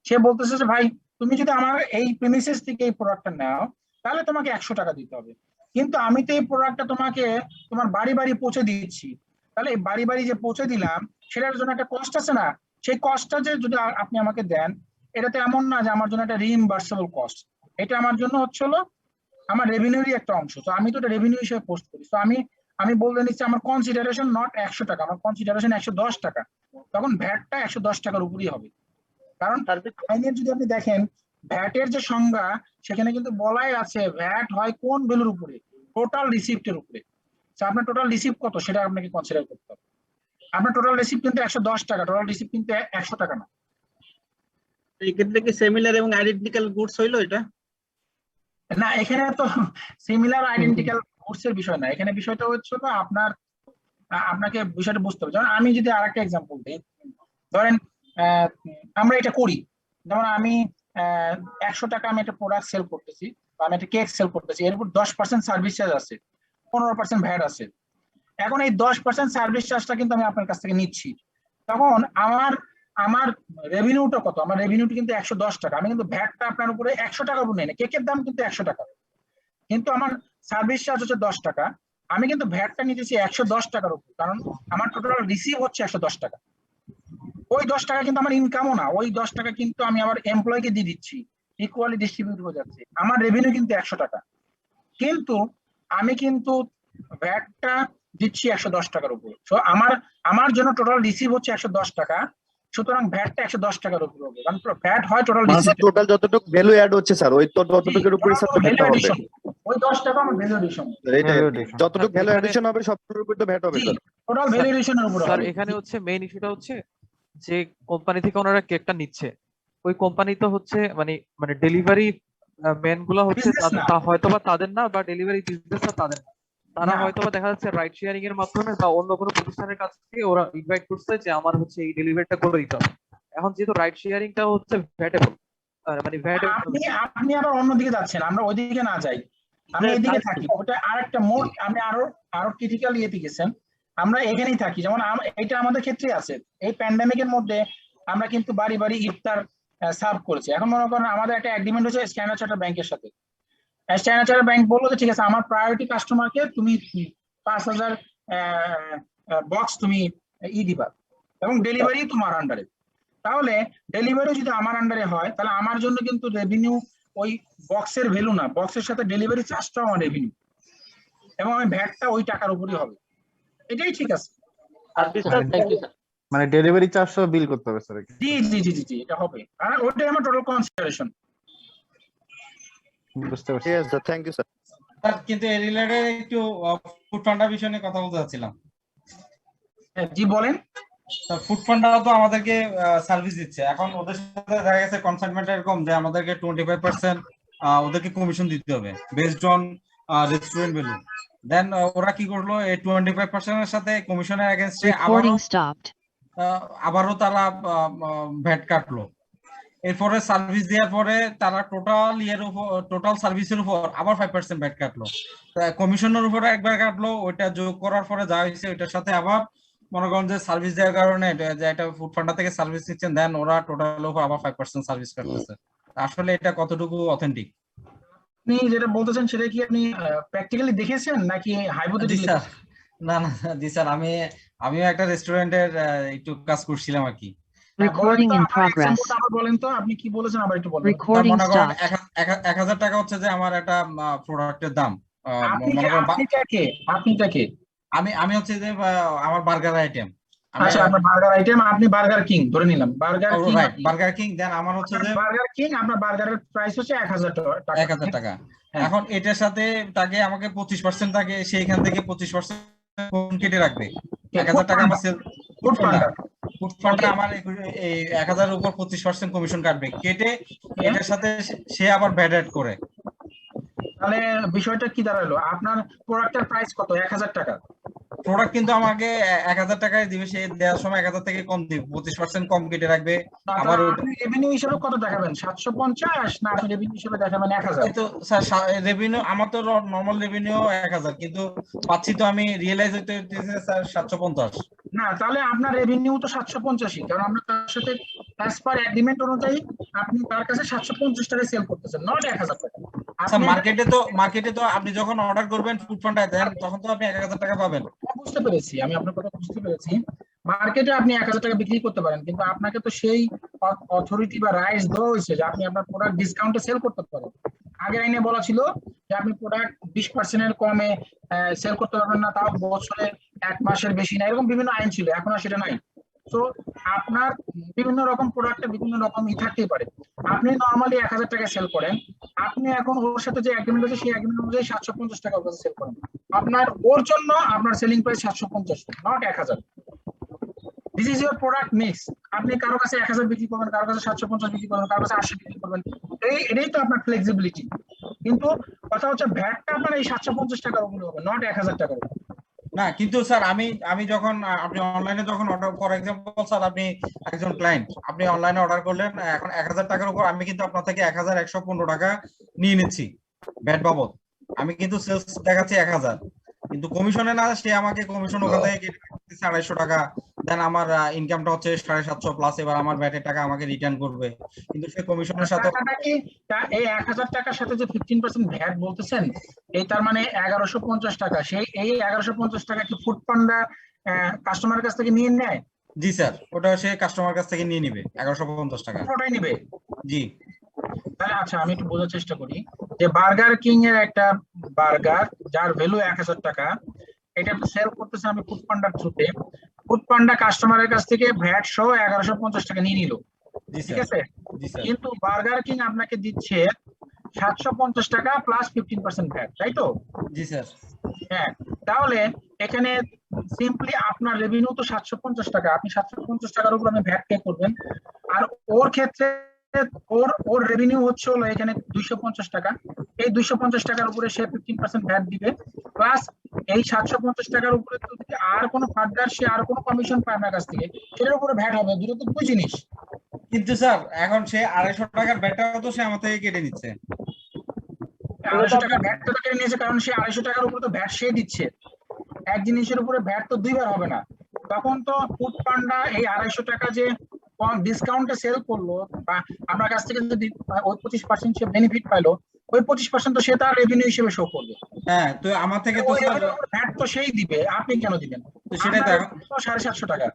সে বলতেছে যে ভাই তুমি যদি আমার এই প্রিমিসেস থেকে এই প্রোডাক্টটা নাও তাহলে তোমাকে 100 টাকা দিতে হবে, কিন্তু আমি তো এই প্রোডাক্টটা তোমাকে তোমার বাড়ি বাড়ি পৌঁছে দিচ্ছি, তাহলে এই বাড়ি বাড়ি যে পৌঁছে দিলাম সেটার জন্য একটা কস্ট আছে না, সেই কস্টটা যে যদি আপনি আমাকে দেন, এটাতে এমন না যে আমার জন্য একটা রিইম্বার্সেবল কস্ট, এটা আমার জন্য হচ্ছে হলো আমার রেভিনিউরই একটা অংশ। তো আমি তো এটা রেভিনিউ হিসেবে পোস্ট করি। তো আমি বলতে নিচ্ছি আমার কনসিডারেশন নট 100 টাকা, আমার কনসিডারেশন 110 টাকা, তখন ভ্যাটটা 110 টাকার উপরই হবে। কারণ আইনের যদি আপনি দেখেন ভ্যাটের যে সংজ্ঞা সেখানে কিন্তু বলাই আছে ভ্যাট হয় কোন ভ্যালুর উপরে, টোটাল রিসিপ্টের উপরে। আপনার টোটাল রিসিপ্ট কত সেটা আপনাকে কনসিডার করতে হবে। আপনার টোটাল রিসিপ্ট কিন্তু 110 টাকা, টোটাল রিসিপ্ট কিন্তু 100 টাকা না। এক্ষেত্রে কি সিমিলার এবং আইডেন্টিক্যাল গুডস হইলো এটা? না, এখানে তো সিমিলার আইডেন্টিক্যাল গুডস এর বিষয় না, এখানে বিষয়টা হচ্ছে না আপনাকে বিষয়টা বুঝতে হবে। যেমন আমি যদি আরেকটা এক্সাম্পল দিই, ধরেন আমরা এটা করি, যেমন আমি 100 টাকা আমি একটা প্রোডাক্ট সেল করতেছি বা আমি একটা কেক সেল করতেছি, এর উপর 10% সার্ভিস চার্জ আছে, 15% ভ্যাট আছে। এখন এই 10% সার্ভিস চার্জটা কিন্তু আমি আপনার কাছ থেকে নিচ্ছি, তখন আমার রেভিনিউটা কত? আমার রেভিনিউটা কিন্তু 110 টাকা, আমি কিন্তু ভ্যাটটা আপনার উপরে 100 টাকার উপর নেই না, কেকের দাম কিন্তু 100 টাকা, কিন্তু আমার সার্ভিস চার্জ হচ্ছে 10 টাকা, আমি কিন্তু ভ্যাটটা নিতেছি 110 টাকার উপর, কারণ আমার টোটাল রিসিভ হচ্ছে 110 টাকা। ওই 10 টাকা কিন্তু আমার ইনকামও না, ওই 10 টাকা কিন্তু আমি আবার এমপ্লয়কে দিয়ে দিচ্ছি, ইকুয়ালি ডিস্ট্রিবিউট হয়ে যাচ্ছে, আমার রেভিনিউ কিন্তু 100 টাকা, কিন্তু আমি কিন্তু ভ্যাটটা দিচ্ছি 110 টাকার উপর। সো আমার জন্য টোটাল রিসিভ হচ্ছে 110 টাকা, সুতরাং ভ্যাটটা 110 টাকার উপর হবে, কারণ ভ্যাট হয় টোটাল রিসিভ, টোটাল যতটুকু ভ্যালু অ্যাড হচ্ছে স্যার ওই ততটুকুর উপরে স্যার ভ্যাটটা হবে। ওই 10 টাকা আমার ভ্যালু এডিশন, যতটুকু ভ্যালু অ্যাডিশন হবে সবটার উপর তো ভ্যাট হবে স্যার, টোটাল ভ্যালু এডিশনের উপর। স্যার এখানে হচ্ছে মেইন ইস্যুটা হচ্ছে যে কোম্পানি থেকে ওনারা কেকটা নিচ্ছে, ওই কোম্পানি তো হচ্ছে মানে ডেলিভারি ম্যান গুলা হচ্ছে হয়তোবা তাদের না, বা ডেলিভারি বিজনেসটা তাদের না, তারা হয়তোবা দেখা যাচ্ছে রাইড শেয়ারিং এর মাধ্যমে বা অন্য কোনো প্রতিষ্ঠানের কাছ থেকে ওরা ইনভাইট করছে যে আমার হচ্ছে এই ডেলিভারিটা করে দিতে হবে। এখন যেহেতু রাইড শেয়ারিংটা হচ্ছে ভ্যাটেবল, মানে আপনি আবার অন্যদিকে যাচ্ছেন, আমরা ওইদিকে না যাই, আমরা এদিকে থাকি, ওটা আরেকটা মোড, আপনি আরো ক্রিটিক্যাল ইয়েতে গেছেন, আমরা এখানেই থাকি। যেমন এটা আমাদের ক্ষেত্রে আছে, এই প্যান্ডেমিকের মধ্যে আমরা কিন্তু বাড়ি বাড়ি ইফতার সার্ভ করেছি। এখন মনে করেন আমাদের একটা এগ্রিমেন্ট হচ্ছে স্ট্যান্ডার্ড চার্টার্ড ব্যাংকের সাথে, স্ট্যান্ডার্ড চার্টার্ড ব্যাংক বললো যে ঠিক আছে আমার প্রায়োরিটি কাস্টমারকে তুমি 5000 বক্স তুমি দিবা এবং ডেলিভারি তোমার আন্ডারে, তাহলে ডেলিভারি যদি আমার আন্ডারে হয় তাহলে আমার জন্য কিন্তু রেভিনিউ ওই বক্সের ভ্যালু না, বক্সের সাথে ডেলিভারি চার্জটাও আমার রেভিনিউ, এবং আমি ভ্যাটটা ওই টাকার উপরই হবে, এটাই ঠিক আছে। মানে ডেলিভারি চার্জটা বিল করতে হবে স্যার? জি জি জি জি এটা হবে, আর ওটাই আমার টোটাল কনসিডারেশন। বুঝতে পারছি স্যার, থ্যাংক ইউ স্যার। কিন্তু এই রিলেটেড একটু ফুড ফান্ডার বিষয় নিয়ে কথা বলতে চাচ্ছিলাম। জি বলেন। ফুড ফান্ডারও তো আমাদেরকে সার্ভিস দিচ্ছে, এখন ওদের সাথে দেখা গেছে কনসাইনমেন্ট এরকম যে আমাদেরকে 25% ওদেরকে কমিশন দিতে হবে বেসড অন রেস্টুরেন্ট ভ্যালু। দেন ওরা কি করলো, এই 25% এর সাথে কমিশনের এগেইনস্টে আবারও তারা ভ্যাট কাটলো। এরপরে সার্ভিস দেওয়ার পরে তারা টোটাল সার্ভিসের উপর আবার 5% ভ্যাট কাটলো, কমিশনের উপরে একবার কাটলো, ওইটা যোগ করার পরে যা হয়েছে ওইটার সাথে আবার মনে করেন যে সার্ভিস দেওয়ার কারণে এটা ফুড ফান্ডার থেকে সার্ভিস দিচ্ছেন, দেন ওরা টোটাল উপর আবার 5% সার্ভিস কাটতেছে। আসলে এটা কতটুকু অথেন্টিক? আপনি যেটা বলতেছেন সেটা কি আপনি প্র্যাকটিক্যালি দেখেছেন নাকি হাইপোথেটিক্যালি? না না জি স্যার, আমিও একটা রেস্টুরেন্টের একটু কাজ করছিলাম আর কি। Recording in progress. বলেন তো আপনি কি বলেছেন, আবার একটু বলেন। Recording stopped. 1000 টাকা হচ্ছে যে আমার একটা প্রোডাক্টের দাম। আমি হচ্ছে যে আমার বার্গার আইটেম। আচ্ছা আপনার বার্গার আইটেম, আপনি বার্গার কিং ধরে নিলাম, বার্গার কিং। দেন আমার হচ্ছে যে বার্গার কিং, আপনার বার্গারের প্রাইস হচ্ছে 1000 টাকা। 1000 টাকা। এখন এটার সাথে তাকে আমাকে 25% থাকে, সেইখান থেকে 25% কেটে রাখবে। 1000 টাকা আমার সেল ফুড ফান্ডার আমার এই 1000 এর উপর 25% কমিশন কাটবে, কেটে এটার সাথে সে আবার ভ্যাট অ্যাড করে। তাহলে বিষয়টা কি দাঁড়ালো, আপনার প্রোডাক্টের প্রাইস কত? 1000 টাকা। প্রোডাক্ট কিন্তু আমাকে 1000 টাকায় দিবে, সে দেওয়ার সময় 1000 থেকে কম দিবে, 25% কম কেটে রাখবে। আবার আপনি রেভিনিউ হিসেবে কত দেখাবেন? 750 না আপনি রেভিনিউ হিসেবে দেখাবেন 1000? তো স্যার রেভিনিউ আমার তো নরমাল রেভিনিউ 1000, কিন্তু পাচ্ছি তো আমি রিয়েলাইজ হইতে স্যার 750। না, তাহলে আপনার রেভিনিউ তো 785, কারণ আমরা তার সাথে অ্যাজ পার এগ্রিমেন্ট অনুযায়ী আপনি তার কাছে 750 টাকায় সেল করতেছেন, নট 1000 টাকা। আচ্ছা, মার্কেটে তো আপনি যখন অর্ডার করবেন ফুড পান্ডায় দেন তখন তো আপনি 1000 টাকা পাবেন। বুঝতে পেরেছি, আমি আপনার কথা বুঝতে পেরেছি। মার্কেটে আপনি 1000 টাকা বিক্রি করতে পারেন, কিন্তু আপনাকে তো সেই অথরিটি বা রাইটস দেওয়া হয়েছে যে আপনি আপনার প্রোডাক্ট ডিসকাউন্টে সেল করতে পারেন। আগের আইনে বলা ছিল যে আপনি প্রোডাক্ট 20% কমে সেল করতে পারবেন না, তাও বছরে 1 মাসের বেশি না, এরকম বিভিন্ন আইন ছিল। এখন আর সেটা নাই। তো আপনার বিভিন্ন রকম প্রোডাক্টে বিভিন্ন রকম থাকতেই পারে। আপনি নরমালি 1000 টাকায় সেল করেন, আপনি এখন ওর সাথে যে এগ্রিমেন্ট আছে সেই এগ্রিমেন্ট অনুযায়ী 750 টাকা ওর কাছে সেল করেন, আপনার ওর জন্য আপনার selling price 750, not 1000। This is your product mix. আপনি কারো কাছে 1000 বিক্রি করবেন, কারো কাছে 750 বিক্রি করবেন, কারো কাছে 80 বিক্রি করবেন, এটাই তো আপনার ফ্লেক্সিবিলিটি। কিন্তু কথা হচ্ছে ভ্যাটটা আপনার এই 750 টাকার উপরে হবে, নট 1000 টাকার উপরে। না, কিন্তু স্যার আমি যখন আপনি অনলাইনে যখন অর্ডার, ফর এক্সাম্পল স্যার আপনি একজন ক্লায়েন্ট, আপনি অনলাইনে অর্ডার করলেন, এখন 1000 টাকার উপর আমি কিন্তু আপনার থেকে 1115 টাকা নিয়ে নিচ্ছি ভ্যাট বাবদ। আমি কিন্তু সেলস দেখাচ্ছি 1000, কিন্তু কমিশনে না, সে আমাকে কমিশন ওখান থেকে কেটে রাখতেছে 250 টাকা। দেন আমার ইনকামটা হচ্ছে 750 প্লাস, এবার আমার ভ্যাটের টাকা আমাকে রিটার্ন করবে, কিন্তু সে কমিশনের সাথে এই 1000 টাকার সাথে যে 15% ভ্যাট বলতেছেন, এই তার মানে 1150 টাকা। সেই এই 1150 টাকা কি ফুড পান্ডা কাস্টমারের কাছ থেকে নিয়ে নেয়? জি স্যার, ওটা সে কাস্টমার কাছ থেকে নিয়ে নিবে 1150 টাকা। ওটাই নিবে? জি। তাহলে আচ্ছা, আমি একটু বোঝার চেষ্টা করি যে বার্গার কিং এর একটা বার্গার যার ভ্যালু 1000 টাকা, এটা সেল করতেছে আমি ফুড পান্ডার থ্রুতে। ফুড পান্ডা কাস্টমারের কাছ থেকে ভ্যাট সহ 1150 টাকা নিয়ে নিল, ঠিক আছে? কিন্তু বার্গার কিং আপনাকে দিচ্ছে 750 টাকা প্লাস 15% ভ্যাট, তাই তো? জি স্যার। হ্যাঁ, তাহলে এখানে সিম্পলি আপনার রেভিনিউ তো 750 টাকা, আপনি 750 টাকার উপর আপনি ভ্যাট পে করবেন। আর ওর ক্ষেত্রে ওর রেভিনিউ হচ্ছে হলো এখানে 250 টাকা। এই 250 টাকার উপরে সে 15% ভ্যাট দিবে, প্লাস এই 750 টাকার উপরে তো যদি আর কোনো ফার্দার সে আর কোনো কমিশন পায় আপনার কাছ থেকে, সেটার উপরে ভ্যাট হবে। দুটো তো দুই জিনিস। কিন্তু স্যার এখন সে 250 টাকার ভ্যাটটাও তো সে আমার থেকে কেটে নিচ্ছে। 250 টাকার ভ্যাটটা তো কেটে নিয়েছে, কারণ সে 250 টাকার উপরে তো ভ্যাট সে দিচ্ছে। এক জিনিসের উপরে ভ্যাট তো দুইবার হবে না। তখন তো ফুড পান্ডা এই 250 টাকা যে কম ডিসকাউন্টে সেল করলো বা আপনার কাছ থেকে যদি ওই 25% সে বেনিফিট পাইলো, ওই 25% তো সে তার রেভিনিউ হিসেবে শো করবে। হ্যাঁ, তো আমার থেকে তো স্যার ভ্যাট তো সেই দিবে, আপনি কেন দিবেন? তো সেটাই তো 750 টাকা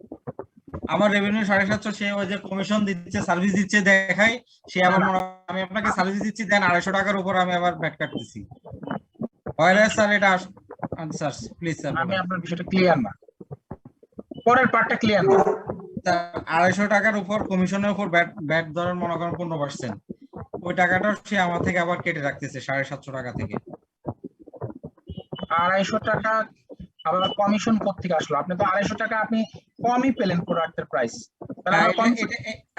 আমার রেভিনিউ 750, সে ওই যে কমিশন দিচ্ছে, সার্ভিস দিচ্ছে দেখাই, সে আবার আমি আপনাকে সার্ভিস দিচ্ছি, দেন 250 টাকার উপর আমি আবার ভ্যাট কাটতেছি। হয় স্যার এটা? স্যার প্লিজ স্যার, আমি আপনার বিষয়টা ক্লিয়ার না, পরের পার্টটা ক্লিয়ার না। 250 টাকার উপর কমিশনের উপর ভ্যাট ধরেন মনে করেন 15%, ওই টাকাটা সে আমার থেকে আবার কেটে রাখতেছে 750 টাকা থেকে। 250 টাকা আবার কমিশন কোত্থেকে আসলো? আপনি তো 250 টাকা আপনি কমই পেলেন প্রোডাক্টের প্রাইস।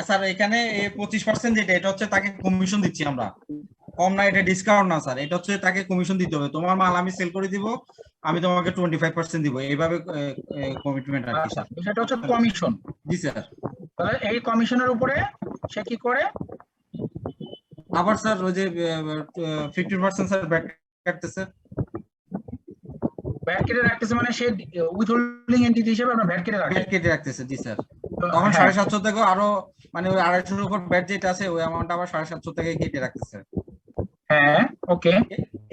স্যার এখানে 25% যেটা, এটা হচ্ছে তাকে কমিশন দিচ্ছি আমরা, কম না, এটা ডিসকাউন্ট না স্যার, এটা হচ্ছে তাকে কমিশন দিতে হবে। তোমার মাল আমি সেল করে দিব, আমি তোমাকে 25% দিব, এইভাবে কমিটমেন্ট আর কি স্যার। সেটা হচ্ছে কমিশন। জি স্যার। তাহলে এই কমিশনের উপরে সে কি করে? আবার স্যার ওই যে 15% স্যার ব্যাক কাটতেছে। ব্যাট কেটে রাখতেছে মানে সে উইথহোল্ডিং এন্টিটি হিসেবে আপনার ব্যাট কেটে রাখে। ব্যাট কেটে রাখতেছে, জি স্যার। তখন 750 থেকে আরো মানে ওই 250 উপর ব্যাট যেটা আছে ওই অ্যামাউন্ট আবার 750 থেকে কেটে রাখতেছে। হ্যাঁ, ওকে।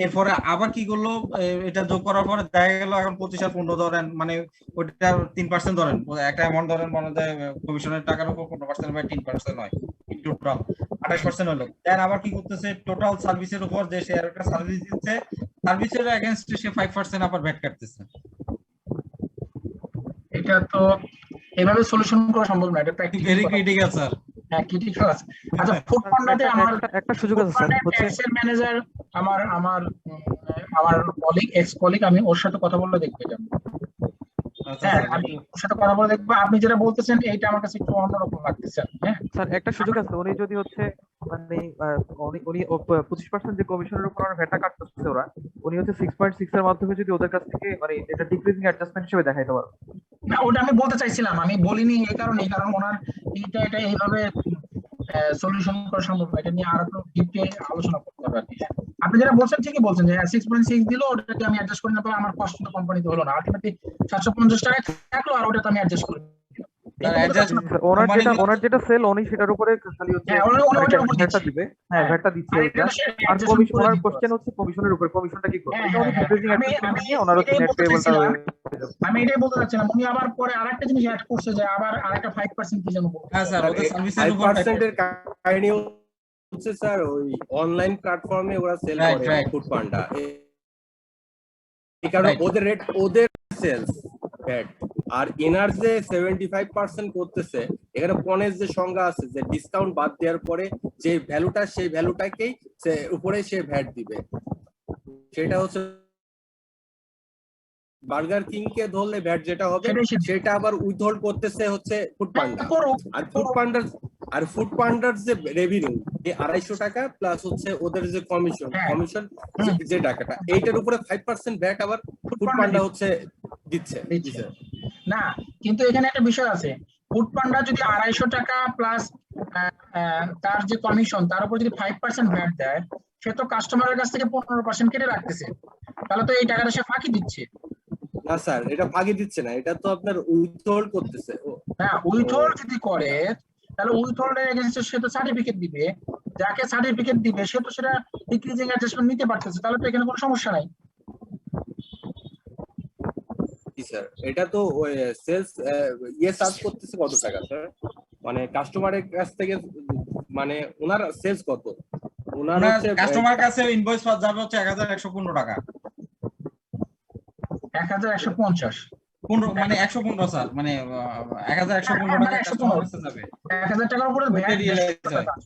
এরপরে আবার কি করলো, এটা যোগ করার পরে দেখা গেল এখন 25 আর 15 ধরেন, মানে ওইটা 3% ধরেন, একটা অ্যামাউন্ট ধরেন, মনে হয় কমিশনের টাকার উপর 15% বা 3% হয়, টোটাল 28% হলো। দেন আবার কি করতেছে, টোটাল সার্ভিসের উপর যে সে একটা সার্ভিস দিচ্ছে, সার্ভিসের এগেইনস্টে সে 5% আবার ভ্যাট কাটতেছে। এটা তো এভাবে সলিউশন করা সম্ভব না, এটা প্র্যাকটিক্যালি ভেরি ক্রিটিক্যাল স্যার। হ্যাঁ, ক্রিটিক্যাল আছে। আচ্ছা, ফুড পান্ডাতে আমার একটা সুযোগ আছে স্যার, হচ্ছে ট্যাক্সের ম্যানেজার আমার কলিগ, এক্স কলিগ, আমি ওর সাথে কথা বলে দেখবো এটা। হ্যাঁ, আমি ওর সাথে কথা বলে দেখবো। আপনি যেটা বলতেছেন এইটা আমার কাছে একটু অন্যরকম লাগতেছে। হ্যাঁ স্যার, একটা সুযোগ আছে, উনি যদি হচ্ছে মানে উনি 25% যে কমিশনের উপর ভ্যাটটা কাটতেছে ওরা, উনি হচ্ছে 6.6 এর মাধ্যমে যদি ওদের কাছ থেকে মানে এটা ডিক্রিজিং অ্যাডজাস্টমেন্ট হিসেবে দেখাইতে পারে। না, ওটা আমি বলতে চাইছিলাম, আমি বলিনি এই কারণে, কারণ ওনার এটা এইভাবে সলিউশন করা সম্ভব না, এটা নিয়ে আরো একটু ডিপে আলোচনা করতে হবে আর কি। আপনি যেটা বলছেন ঠিকই বলছেন যে 6.6 দিল, ওটাকে আমি অ্যাডজাস্ট করে নিতে আমার কষ্ট তো কোম্পানিতে হলো না, আলটিমেটলি 750 টাকা থাকলো আর ওটা তো আমি অ্যাডজাস্ট করে ওনার যেটা সেল উনি সেটার উপরে খালি হচ্ছে ভ্যাটটা দিবে। হ্যাঁ ভ্যাটটা দিচ্ছে ওটা। আর কমিশন, ওনার কোশ্চেন হচ্ছে কমিশনের উপরে, কমিশনটা কি করবে এটা উনি প্রসেসিং অ্যাডজাস্ট করে নিয়ে ওনার হচ্ছে নেট পেয়েবলটা। আমি এটাই বলতে চাচ্ছিলাম, উনি আবার পরে আরেকটা জিনিস অ্যাড করছে যে আবার আরেকটা 5% কি যেন বলছে। হ্যাঁ স্যার, ওদের সার্ভিসের উপর 5% এর কাহিনী হচ্ছে স্যার ওই অনলাইন প্ল্যাটফর্মে ওরা সেল করে ফুড পান্ডা, এই কারণে ওদের রেট, ওদের সেলস ভ্যাট। আর এনার যে 75% করতেছে, এখানে পনের যে সংজ্ঞা আছে যে ডিসকাউন্ট বাদ দেওয়ার পরে যে ভ্যালুটা, সেই ভ্যালুটাকেই সে উপরে সে ভ্যাট দিবে। সেটা হচ্ছে বার্গার কিং কে ধরলে ভ্যাট যেটা হবে সেটা আবার উইথহোল্ড করতেছে হচ্ছে ফুড পান্ডা। আর ফুড পান্ডার যে রেভিনিউ যে 250 টাকা প্লাস হচ্ছে ওদের যে কমিশন যে টাকাটা, এইটার উপরে 5% ভ্যাট আবার ফুড পান্ডা হচ্ছে দিচ্ছে না। কিন্তু এখানে একটা বিষয় আছে, ফুড পান্ডা যদি 250 টাকা প্লাস তার যে কমিশন তার উপর যদি 5% ভ্যাট দেয়, সে তো কাস্টমারের কাছ থেকে 15% কেটে রাখতেছে, তাহলে তো এই টাকাটা সে ফাঁকি দিচ্ছে। না স্যার, এটা ফাঁকি দিচ্ছে না, এটা তো আপনার উইথহোল্ড করতেছে। হ্যাঁ, উইথহোল্ড যদি করে তাহলে উইথহোল্ড এর এগেইনস্টে সে তো সার্টিফিকেট দিবে, যাকে সার্টিফিকেট দিবে সে তো সেটা ডিক্রিজিং অ্যাডজাস্টমেন্ট নিতে পারতেছে, তাহলে তো এখানে কোনো সমস্যা নাই। স্যার এটা তো সেলস চার্জ করতেছে কত টাকা স্যার, মানে কাস্টমারের কাছ থেকে, মানে ওনার সেলস কত, ওনার হচ্ছে কাস্টমার কাছে ইনভয়েস যাবে হচ্ছে 1115 টাকা। 1150 মানে 115 স্যার, মানে 1115 টাকা কাস্টমার কাছে যাবে। 1000 টাকার উপরে ভ্যাট,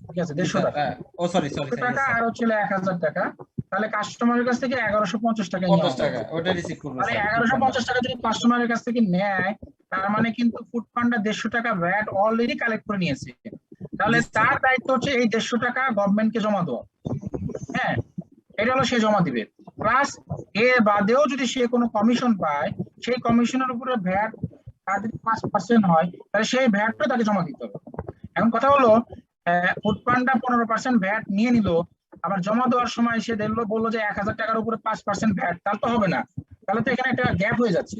ঠিক আছে 150 টাকা। ও সরি টাকা আর হচ্ছে 1000 টাকা, তাহলে কাস্টমারের কাছ থেকে 1150 টাকা 50 টাকা ওটা রিসিভ করবে। মানে 1150 টাকা যদি কাস্টমারের কাছ থেকে নেয়, তার মানে কিন্তু ফুড পান্ডা 150 টাকা ভ্যাট অলরেডি কালেক্ট করে নিয়েছে। তাহলে তার দায়িত্ব হচ্ছে এই 150 টাকা গভর্নমেন্টকে জমা দেওয়া। হ্যাঁ, এটা হলো সে জমা দিবে। প্লাস এর বাদেও যদি সে কোনো কমিশন পায়, সেই কমিশনের উপরে ভ্যাট তার যদি 5% হয়, তাহলে সেই ভ্যাটটা তাকে জমা দিতে হবে। এখন কথা হলো, ফুড পান্ডা 15% ভ্যাট নিয়ে নিল, আবার জমা দেওয়ার সময় সে বললো যে 1000 টাকার উপরে 5% ভ্যাট, তাহলে তো হবে না, তাহলে তো এখানে একটা গ্যাপ হয়ে যাচ্ছে।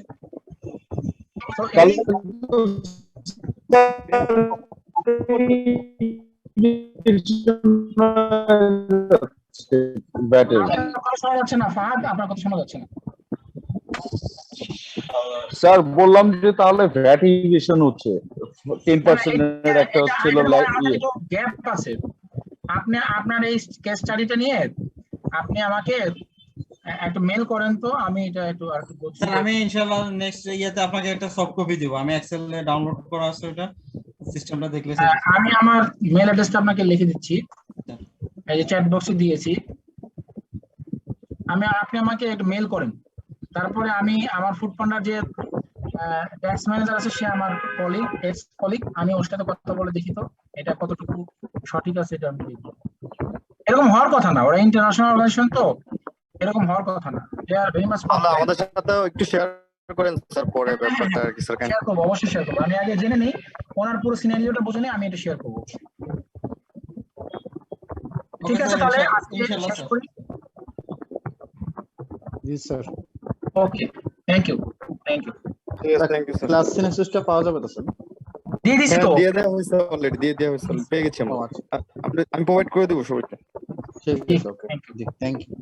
শোনা যাচ্ছে না ফাহাদ, আপনার কথা শোনা যাচ্ছে না। স্যার বললাম যে তাহলে ভ্যাট ইভেশন হচ্ছে 10% এর একটা হচ্ছিল গ্যাপ আছে। আপনি আপনার এই কেস স্টাডিটা নিয়ে আপনি আমাকে একটা মেল করেন তো, আমি এটা একটু আর একটু বলছি। স্যার আমি ইনশাআল্লাহ নেক্সট ইয়াতে আপনাকে একটা সফট কপি দেব, আমি এক্সেল এ ডাউনলোড করা আছে ওটা, সিস্টেমটা দেখলে আমি আমার মেল অ্যাড্রেসটা আপনাকে লিখে দিচ্ছি, এই যে চ্যাট বক্সে দিয়েছি। আপনি আমাকে একটা মেল করেন, তারপরে আমি আমার ফুড পান্ডার যে ট্যাক্স ম্যানেজার আছে, সে আমার কলিগ, এক্স কলিগ, আমি ওর সাথে কথা বলে দেখি তো এটা কতটুকু সঠিক আছে, এটা আমি দেখি। এরকম হওয়ার কথা না, ওরা ইন্টারন্যাশনাল অর্গানাইজেশন তো, এরকম হওয়ার কথা না। দে আর ভেরি মাচ। আমাদের সাথে একটু শেয়ার করেন স্যার পরে ব্যাপারটা আর কি স্যার। শেয়ার করব, অবশ্যই শেয়ার করব। আমি আগে জেনে নেই, ওনার পুরো সিনারিওটা বুঝে নেই, আমি এটা শেয়ার করব। ঠিক আছে, তাহলে আজকে শেষ করি। জি sir. Okay, thank you. Thank you. Thank you sir. Class সিনেসিসটা পাওয়া যাবে তো স্যার? দিয়ে দিছি তো। দিয়ে দেওয়া হয়েছে অলরেডি, দিয়ে দেওয়া হয়েছে, পেয়ে গেছি আমরা। আমি প্রোভাইড করে দেব সবাইকে। ঠিক আছে, ওকে, থ্যাংক ইউ।